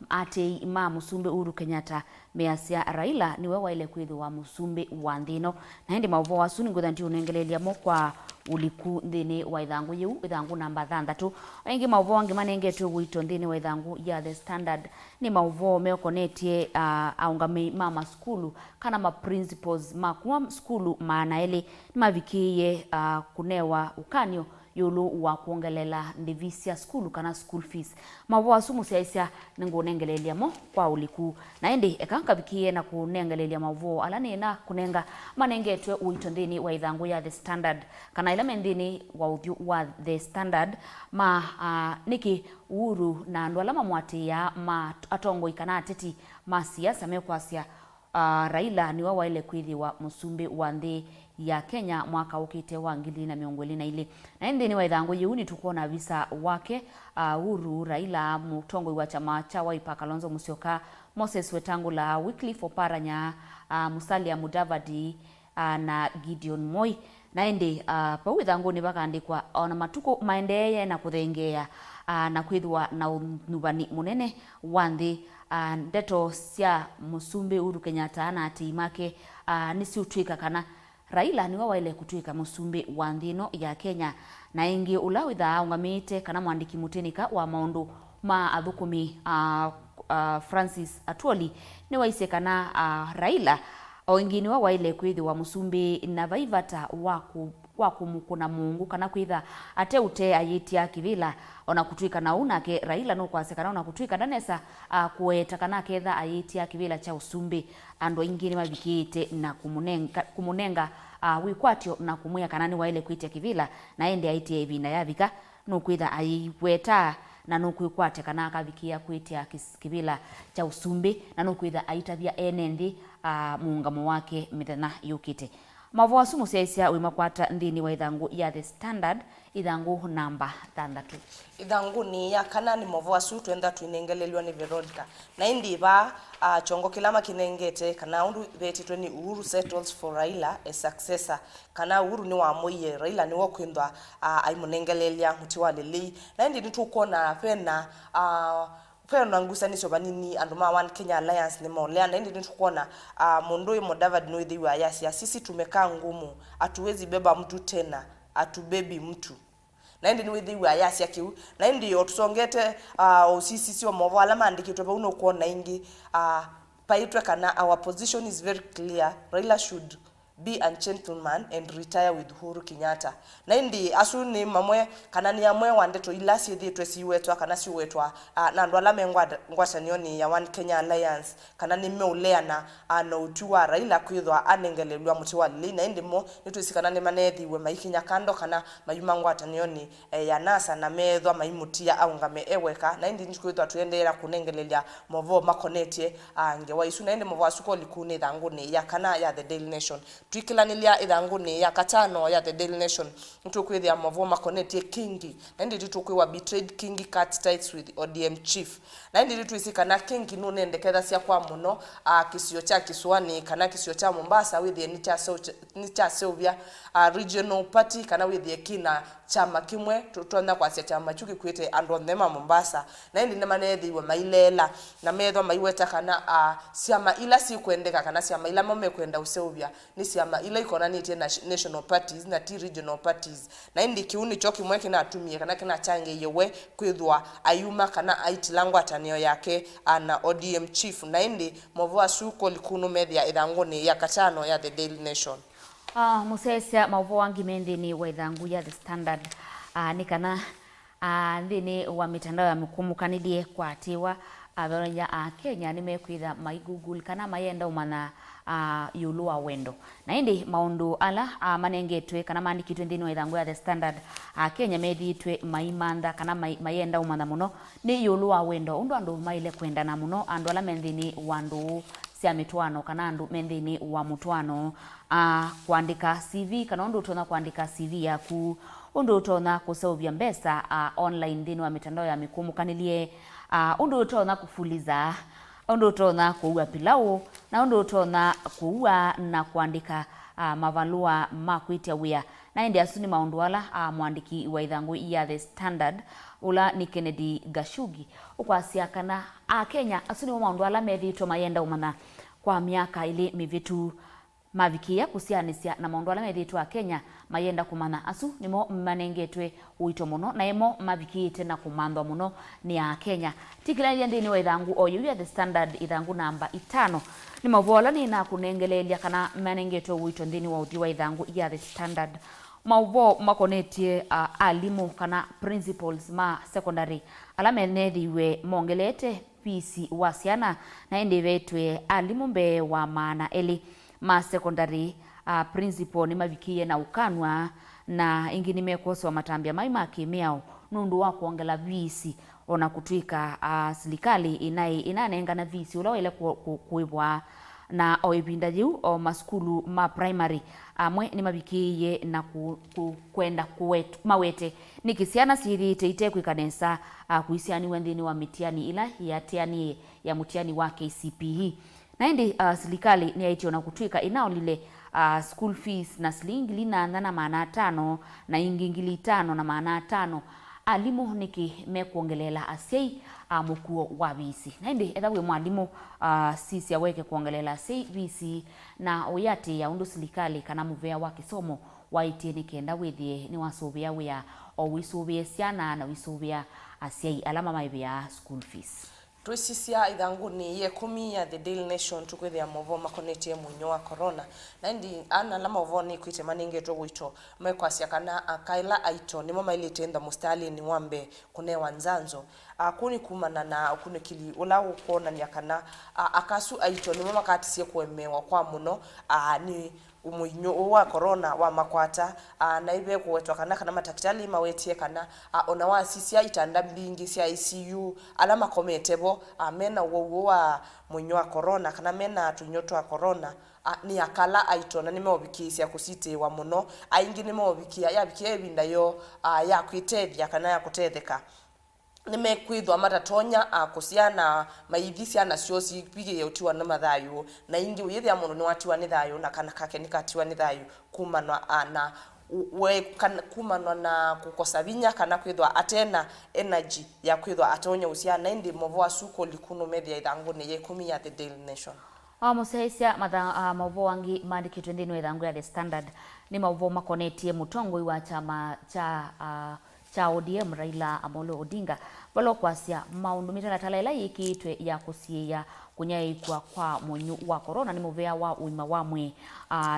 ate musumbi Uhuru Kenyatta measia Raila niwe waile kwithu wa musumbi wa nthino na ndi Mauvoo asuni ngutha nti unengelelia mokwa uliku nthini wa ithangu yu ithangu namba 6 aingi Mauvoo angi manengetwe wito nthini wa ithangu ya The Standard ni Mauvoo mekonetie aungami mama skulu kana ma principals makuwa skulu maana ele mavikie kunewa ukanyo yulu wa kuongelela ndivisia skulu kana school fees Mauvoo asumu siaisia ningo nengelelia mo kwa uliku na endi ekanka bikie na kunengelelia Mauvoo alani na kunenga manengetwe uito ndini wa ithangu ya The Standard kana ilame ndini wa The Standard niki Uhuru na ndwalama mwati ya atongo ikana ateti siasa mekwasia Raila ni waile kwithi wa musumbi wa nthi ya Kenya mwaka ukite wa 2022 na ndini wa ithangu yuni tukuona visa wake Uhuru Raila mutongo wa chama cha Wiper Kalonzo Musyoka Moses Wetangula, Wycliffe Oparanya, Musalia Mudavadi na Gideon Moi na indi pawithangu ni bakandikwa ona matuko maendeeye na kuthengea na kwithwa na unubani munene wanthi ndeto cia musumbi Uhuru Kenyatta na atimake nisi utwika kana Raila niwe waile kutwika musumbi wa nthino ya Kenya na ingi ulawitha ungamite kana mwandiki mutinika wa maundu ma athukumi Francis Atwoli ni waise kana Raila o ingini wa waile kwithwa musumbi na vaivata wa kumukuna Mungu kana kwitha ate ute ayitia kivila ona kutwika na unake Raila no kwasekana ona kutwika danesa kueta kana ketha ayitia kivila cha usumbi ando ingini mabikite na kumunenga wikwatio na kumwia kanani waile kwitia kivila na ende aitie hivi na yavika no kwitha ayiweta na no kwikwate kana akavikia kwitia kivila cha usumbi na no kwitha aitavia enendi muungamo wake mithena yukite. Mauvoo asu musiaisia wimakwata nthini wa ithangu ya The Standard ithangu namba 6. Ithangu ni ya kana ni Mauvoo asu twenda twinengelelwa ni Veronica na indiva chongo kilama kinengete kana undu betitwe ni Uhuru settles for Raila a successor kana Uhuru ni wa moye Raila ni wokwindwa aimunengelelia muti wa lili na indi nitukona pena Pena ngusanisho banini anduma One Kenya Alliance ni maolea na ndi tukuona Mondoi Mudavadi no idhi wa yasi sisi tumekaa ngumu hatuwezi beba mtu tena atubebi mtu na ndi no idhi wa yasi akiu na ndi otusongete sisi sio Mauvoo alama andikitwe uno kuona ingi paitwe kana our position is very clear Raila should be a gentleman and retire with Uhuru Kenyatta na ndi asu ni mamwe kana ni amwe wandeto ilasi thitwe siwetwa kana siwetwa na ndo alame ngwatanio ni ya One Kenya Alliance kana ni meulea na no utua Raila kwithwa anengelelwa muti wa lili na ndi mo nitwisikana ni manethiwe maikinya kando kana mayuma ngwatanio ni ya NASA na methwa maimutia au ngame eweka na ndi nitkwithwa tuendeera kunengelelia Mauvoo makonetie ngewa isu na ndi Mauvoo asuko likune thangu ni ya kana ya The Daily Nation twikilanilia ithangu ni ya katano ya The Daily Nation ntukwithia Mauvoo makonetie Kingi na ndi tukwiwa betrayed Kingi cut ties with ODM chief na ndi twisikana Kingi no nendeketha cia kwa muno kisio cha Kisuani kana kisio cha Mombasa withie ni cha Sylvia regional party kana withie kina chama kimwe tutona kwa cia chama chuki kwite ando thema Mombasa na ndi nemanethiwe mailela na methwa maiweta kana ciama ila si kwendeka kana ciama ila momekwenda useuvia ni ciama ila ikonanitie na national parties na regional parties na ndi kiuni choki mwe kina atumie kana kina change yewe kwithwa ayuma kana aitilangwa tanio yake na ODM chief na ndi Mauvoo asuko likuno media ithangu ni ya katano ya The Daily Nation. Musesia Mauvoo wangi mendini wa ithangu ya The Standard ni kana ndini wa mitandao ya mkumukanilie kwa atiwa ya Kenya nimekwitha mai Google kana mayenda umana yulua wendo na indi maundu ala manengetwe kana mandikitwe ndini wa ithangu ya The Standard Kenya methitwe maimanda kana mayenda umana muno ni yulua wendo undu andu maile kwenda na muno andu ala mendini wandu cia mitwano kana andu mendini wa mutwano kuandika CV kana undu utona kuandika CV yaku undu utona kusauvia mbesa online ndini wa mitandao ya mikumukanilie undu utona kufuliza undu utona kuua pilau na undu utona kuua na kuandika mavalua makwitia wia na indi asuni maundu ala mwandiki wa ithangu ya The Standard ula ni Kennedy Gashugi ukwasia kana Kenya asuni maundu ala methitwo mayenda umana kwa miaka ili mivitu mavikia kusianisia na maundu ala methitwa Kenya mayenda kumana asu nimo manengetwe uito muno na emo mavikite na kumandwa muno ni ya Kenya tikilania ndini wa ithangu oyu ya The Standard ithangu namba 5 ni Mauvoo ala ni na kunengelelia kana manengetwe uito ndini wa uthi wa ithangu ya The Standard Mauvoo makonetie alimu kana principals ma secondary ala menethiwe mongelete PC wasiana na indi vetwe alimu mbe wa maana eli ma secondary principal ni mavikie na ukanwa na ingini mekoswa matambia maima kimiao nundu wa kuongela visi ona kutwika serikali inanenga na visi ula ile kuibwa na o ibinda jiu o maskulu ma primary amwe ni mabikiye na kwenda mawete nikisiana sirite itekwe kanesa kuisiani wendini wa mitiani ila yatiani ya mutiani wa KCPE na indi serikali ni aitio na kutwika inao lile school fees na shilingi na maana 5 na ingingili 5 na maana 5 alimu niki mekuongelela asei mukuo wa visi na indi ethawe mwalimu sisi aweke kuongelela asei visi na oyati ya undu serikali kana muvea wa kisomo waitie nikenda withie ni wasubia wia o wisubia siana na wisubia asei alama maibia school fees. Tuisisia idhanguni ye 10 ya the Daily Nation tukwithia Mauvoo makonetie munyo wa corona na indi ana la Mauvoo ni kwite maninge to gwito mekwasia kana akaila aito nimo mailitenda mustali ni wambe kune wanzanzo kuni kumana na kune kili ula ukona nyakana akasu aito nimo makatisie kuemewa kwa muno ni umunyo wa corona wa makwata na ibe kuwetwa kana matakitali mawetie kana ona wa sisi itanda mbingi cia ICU alama kometebo amena wo wa munyo wa corona kana mena tunyoto wa corona ni akala aitona nimobikisia kusite wa muno aingi nimobikia yabikia ebinda yo ya kwitethia kana ya kutetheka nimekwithwa matatonya kusiana maithisia na cioci pige yotiwa na mathayo na ingi uyithia muno ni watiwa ni thayo na kana kake nikatiwa ni thayo kumanwa ana kumanwa na kukosa vinya kana kwithwa atena energy ya kwithwa atonya usiana indi Mauvoo asuko likuno media ithangu ni ye 10 ya the Daily Nation. Musesia Mauvoo wangi mandikitwe ndino ithangu ya the Standard ni Mauvoo makonetie mutongoi wa chama cha ODM Raila Amolo Odinga balo kwasia maundu mitalatala ila yikitwe ya kusiya kunyaikwa kwa munyu wa corona ni muvea wa uima wamwe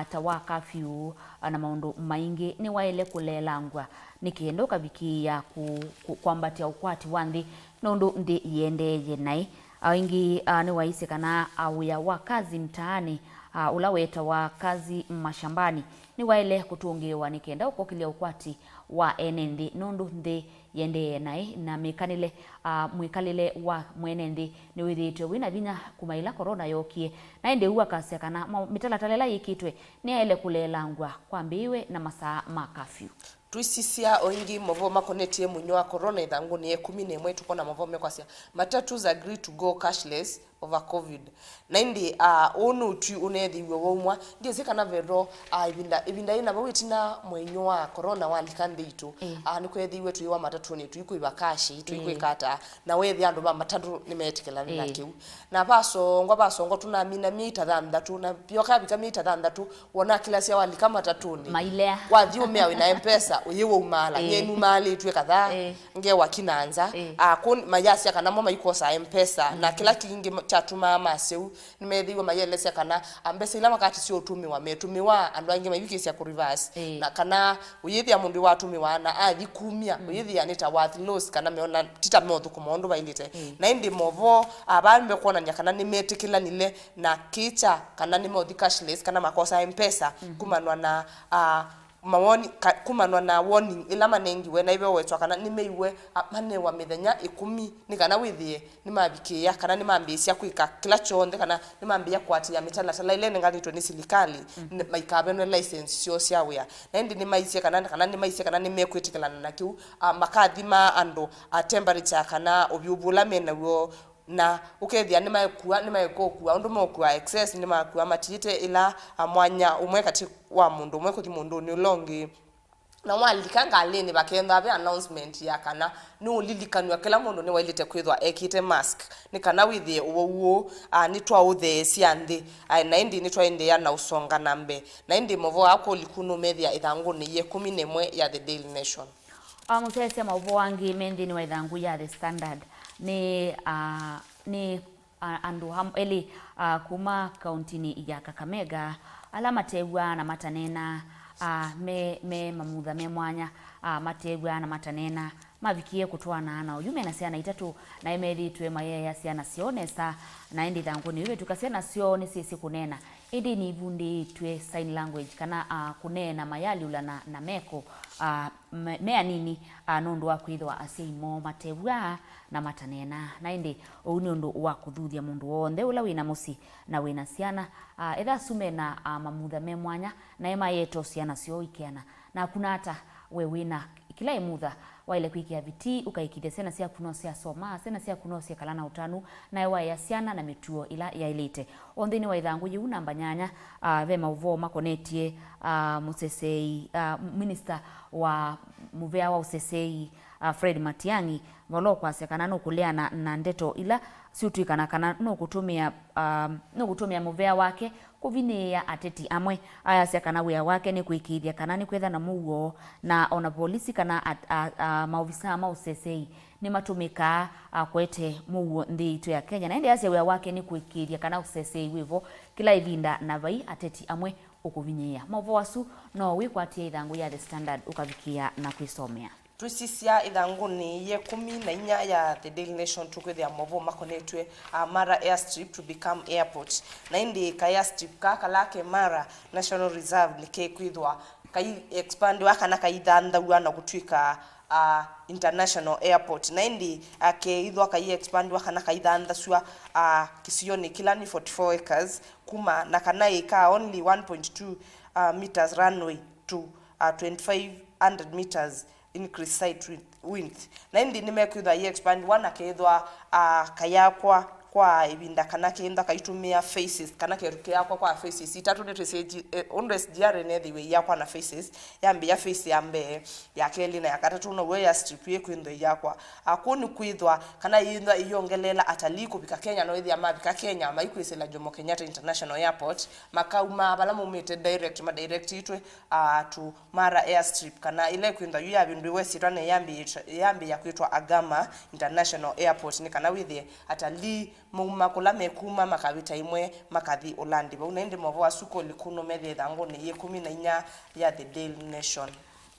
tawa kafyu na maundu maingi ni waile kulelangwa nikiendoka viki ya kwambatia ukwati wanthi nundu ndi yendeye nai ingi ni waise kana auya wa kazi mtaani ulaweta wa kazi mashambani ni waile kutungiwa nikienda uko kilia ukwati wa enendi nundu ndi yende nai na mekanile mwikalile wa mwenendi ni withitwe wina vinya kumaila corona yokie na ende huwa kasia kana mitalatala yikitwe ni aile kulelangwa kwambiwe na masaa makafyu. Tuisisia oingi Mauvoo makonetie munyo wa corona ithangu ni 11 tuko na Mauvoo mekwasia matatu agree to go cashless over COVID na indi onu tu unethiwe womwa ndi zikana vero ibinda ina bawitina mwenyo wa corona walikandhitu ni kwethiwe tuiwa matatu ni tuikuiba kashi tuikuikata na wethi andu ba matatu nimetikela na kiu na basongo tunamina mita thandatu na pioka bika mita thandatu wona kila cia walika matatuni mailea wathi umea wina mpesa uyiwe umala nyenu mali tuwe kadha nge wakinanza kun mayasia kana mama ikosa mpesa na kila kingi chatuma maseu nimethiwe mayelese kana ambese ila makati sio tumiwa metumiwa andu angi mabiki cia ku reverse na kana uyithia mundu watumiwa na athikumia uyithia nita worth loss kana meona tita mothu kumondu bailite na indi Mauvoo abambe kuona nyakana nimetikila nile na kicha kana ni mothi cashless kana makosa mpesa kumanwa na mawoni kumanwa na warning ila manengi we na ibe wetwa kana nimeiwe mane wa mithenya 10 ni kana withie ni mabikia kana ni mambisia kwika kila chonde kana ni mambia kwatia mitalatala ile ngalito ni serikali maikabenwe license cio cia wia na ndi ni maisia kana ni maisia kana ni mekwitikana na kiu makathima ando temperature kana obyubula mena wo na ukethia ni maekokua undu mokua excess ni makua matite ila mwanya umwe kati wa mundu umwe kuthi mundu ni longi na walikanga leni bakenda be announcement ya kana ni ulilikanwa kila mundu ni wailite kwithwa ekite mask ni kana withie uwo ni twa uthe cianthi na indi ni twa indi ya na usonga nambe na indi Mauvoo ako likuno media ithangu ni ye 11 ya the Daily Nation. Musesia Mauvoo wangi mendini wa ithangu ya the Standard ni andu eli kuma kauntini ya Kakamega alama tegwa na matanena me mamutha me mwanya mategwa na matanena mavikie kutwana na uyume na siana itatu na emedi tuwe mayaya siana sionesa na endi thangu ni uwe tukasiana sio ni sisi kunena indi ni vundi twe sign language kana kunena mayali ula na meko mea nini nundu wa kwithwa asimo matebwa na matanena na indi uni undu wa kuthuthia mundu wothe ula wina musi na wina ciana etha sume na mamutha me mwanya na ema yeto ciana cio ikiana na kuna hata we wina kila imutha waile kwikia viti ukaikithia ciana cia kuno cia soma ciana cia kuno cia kalana utanu na ewa ya ciana na mituo ila yailite onthini wa ithangu yu namba nyanya ve Mauvoo makonetie musesei minister wa muvea wa usesei Fred Matiang'i valo kwasya kana no kuleana na ndeto ila siutwikana kana no kutumia muvea wake kuvinia ateti amwe aya cia kana wia wake ni kuikithia kana ni kwetha na muo na ona polisi kana maofisa ma usesei ni matumika kwete muo ndi itu ya Kenya na ende asia wia wake ni kuikithia kana usesei wivo kila ivinda na vai ateti amwe ukuvinyia Mauvoo wasu no wikwatia ithangu ya The Standard ukavikia na kuisomea Twisisia ithanguni ye 14 ya The Daily Nation tukwithia Mauvoo makonetwe Mara airstrip to become airport na indi ka airstrip kaka lake Mara National Reserve like kwithwa kai expand wakana kaithanthaua na gutwika international airport na indi keithwa kai expand wakana kaithanthacua kisioni kilani 44 acres kuma na kana ika only 1.2 meters runway to 2500 meters increase site width na indi nimekwithwa ye expand wana keithwa kayakwa kwa ibinda kana kenda kaitumia faces kana keruke yakwa kwa faces itatu ne tseji ondes diare ne the yakwa na faces yambe ya face yambe ya keli na yakatatu no we ya strip ye kwindo yakwa akoni kwithwa kana yinda iyongelela ataliko bika Kenya no ithia mabika Kenya maikwisela Jomo Kenyatta International Airport makauma bala mumete direct ma direct itwe to Mara airstrip kana ile kwinda yu yabindu wesitwa ne yambe ya kwitwa Agama International Airport ni kana withie atali makula mekuma makavita imwe makathi Olandi ba unaende Mauvoo asuko likuno methe thango ni ye 14 ya The Daily Nation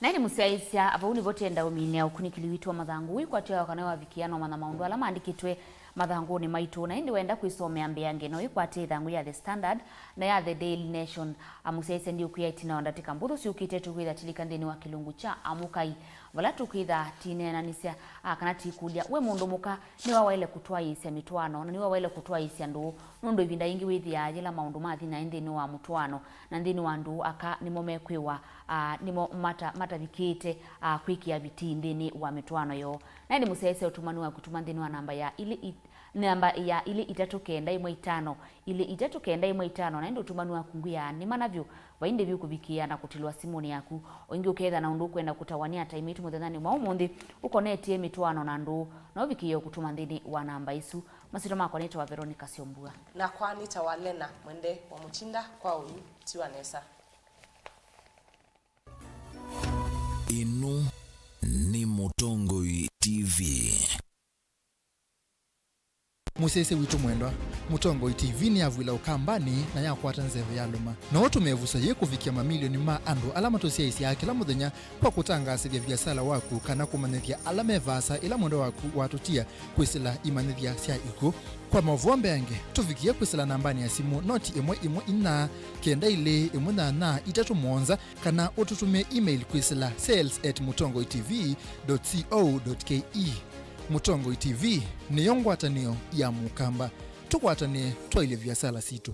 na ni musiaisia abauni vote nda umine ukunikiliwitwa mathangu wikwatia kana wa vikiano mana maundu ala maandikitwe mathanguni maitu na indi wenda kuisomea mbeange no ikwate ithangu ya The Standard na ya The Daily Nation musiaisia ndi ukuya itina wandatika mbuthu siukite tukwitha tilikandini wa kilungu cha amukai vala tukwitha tinena nisya kana tikulia we mundu muka ni wawaile kutwa isia mitwano na ni wawaile kutwa isia ndu nundu ivinda ingi withia ajila maundu mathi na ndini wa mutwano na ndini wa ndu aka nimo mekwiwa nimo matavikite kwikia viti ndini wa mitwano yo na ndi musiaisia utumani wa kutuma ndini wa namba ya ile itatokenda imwe 5 ile itatokenda imwe 5 na ndio utumani wa kunguya ni manavyo wainde vyu kuvikia na kutilwa simoni yaku oingi uketha na undu kwenda kutawania time itu muthethani mwa umuthi ukonetie mitwano na ndu na uvikiyo kutuma ndini wa namba isu masito mako neta wa Veronica Siombua na kwani tawalena mwende wa muchinda kwa uyu tiwanesa inu ni Mutongoi TV musese witu mwendwa Mutongoi TV ni avwila ukambani na yakwata nzeve ya luma na otumevusa ye kuvikia mamilioni ma andu alama tosia isi ya kila muthenya kwa kutangasithia biasala waku kana kumanithia alama evasa ila mwendo waku watutia kwisila imanithia sia iko kwa Mauvoo mbeange tuvikia kwisila nambani ya simu noti imwe ina kenda ile imwe na itatu mwonza kana ututumie email kwisila sales@mutongoitv.co.ke Mutongoi TV ni yongwatanio ya mukamba tukwatanie twaile biasala situ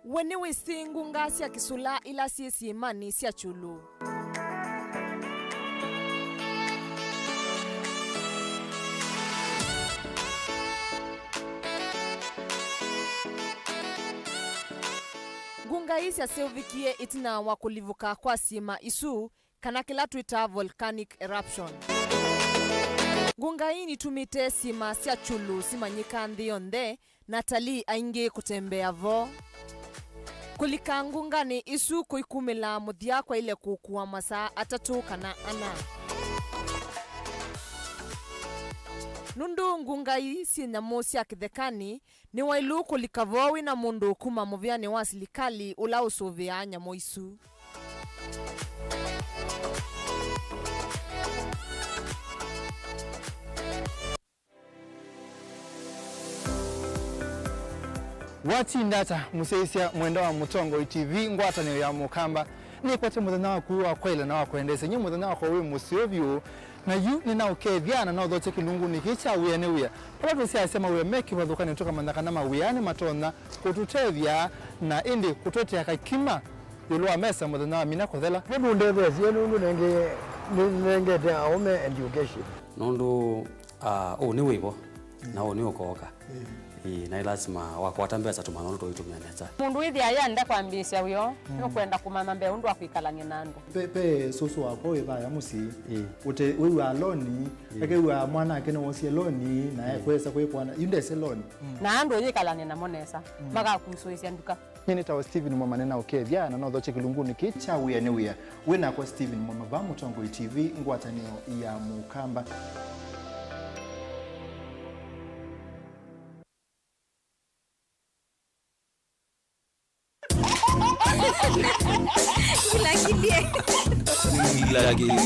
wene wisingu ngasi ya kisula ila siesi imani siya chulu. ngunga isi aseuvikie itina wa kulivuka kwa sima isu kana kila twita volcanic eruption. Ngunga hii nitumite sima sia chulu simanyika nthi yonthe na talii aingi kutembea vo. Kulika ngungani isu kuikumila muthia kwa ile kukua masaa 3 kana 4. Nundu ngunga hii si nyamu cia kithekani ni wailu kulika vowi na mundu kuma muviani wa silikali ula usuvia nyamu isu. Wati ndata museisia mwenda wa Mutongo TV ngwatanio ya mukamba ni kwate muthenya wa kuwa kwaila na wa kuendesa nyi muthenya wa kwa musiovyo na yu ni na ukethiana na uthoche kilungu ni kicha wiyane wiya pala tusia sema wiya meki wathukani toka mandhaka na wiyane matona kututethia na indi kutotea kakima yulwa mesa muthenya wa mina kuthela nundu ndethesi nundu nengete aume education nundu ni wivo na ni ukoka na lazima wakwata mbeza tumanono tuitumia neta mundu ithi ayanda kwambisya uyo no kwenda kumama mbe undu akwikalanye nandu pe susu wako ithaya musi ute wiwa aloni ake wiwa mwana ake no wosie loni na kwesa kwikwana indese loni na andu yikalanye na monesa magakusuisya nduka nyini tawa Steven Mwamanena ukethia na no thoche kilunguni kicha wiya ni wiya wina kwa Steven Mwamava Mutongo TV ngwatanio ya mukamba. Gila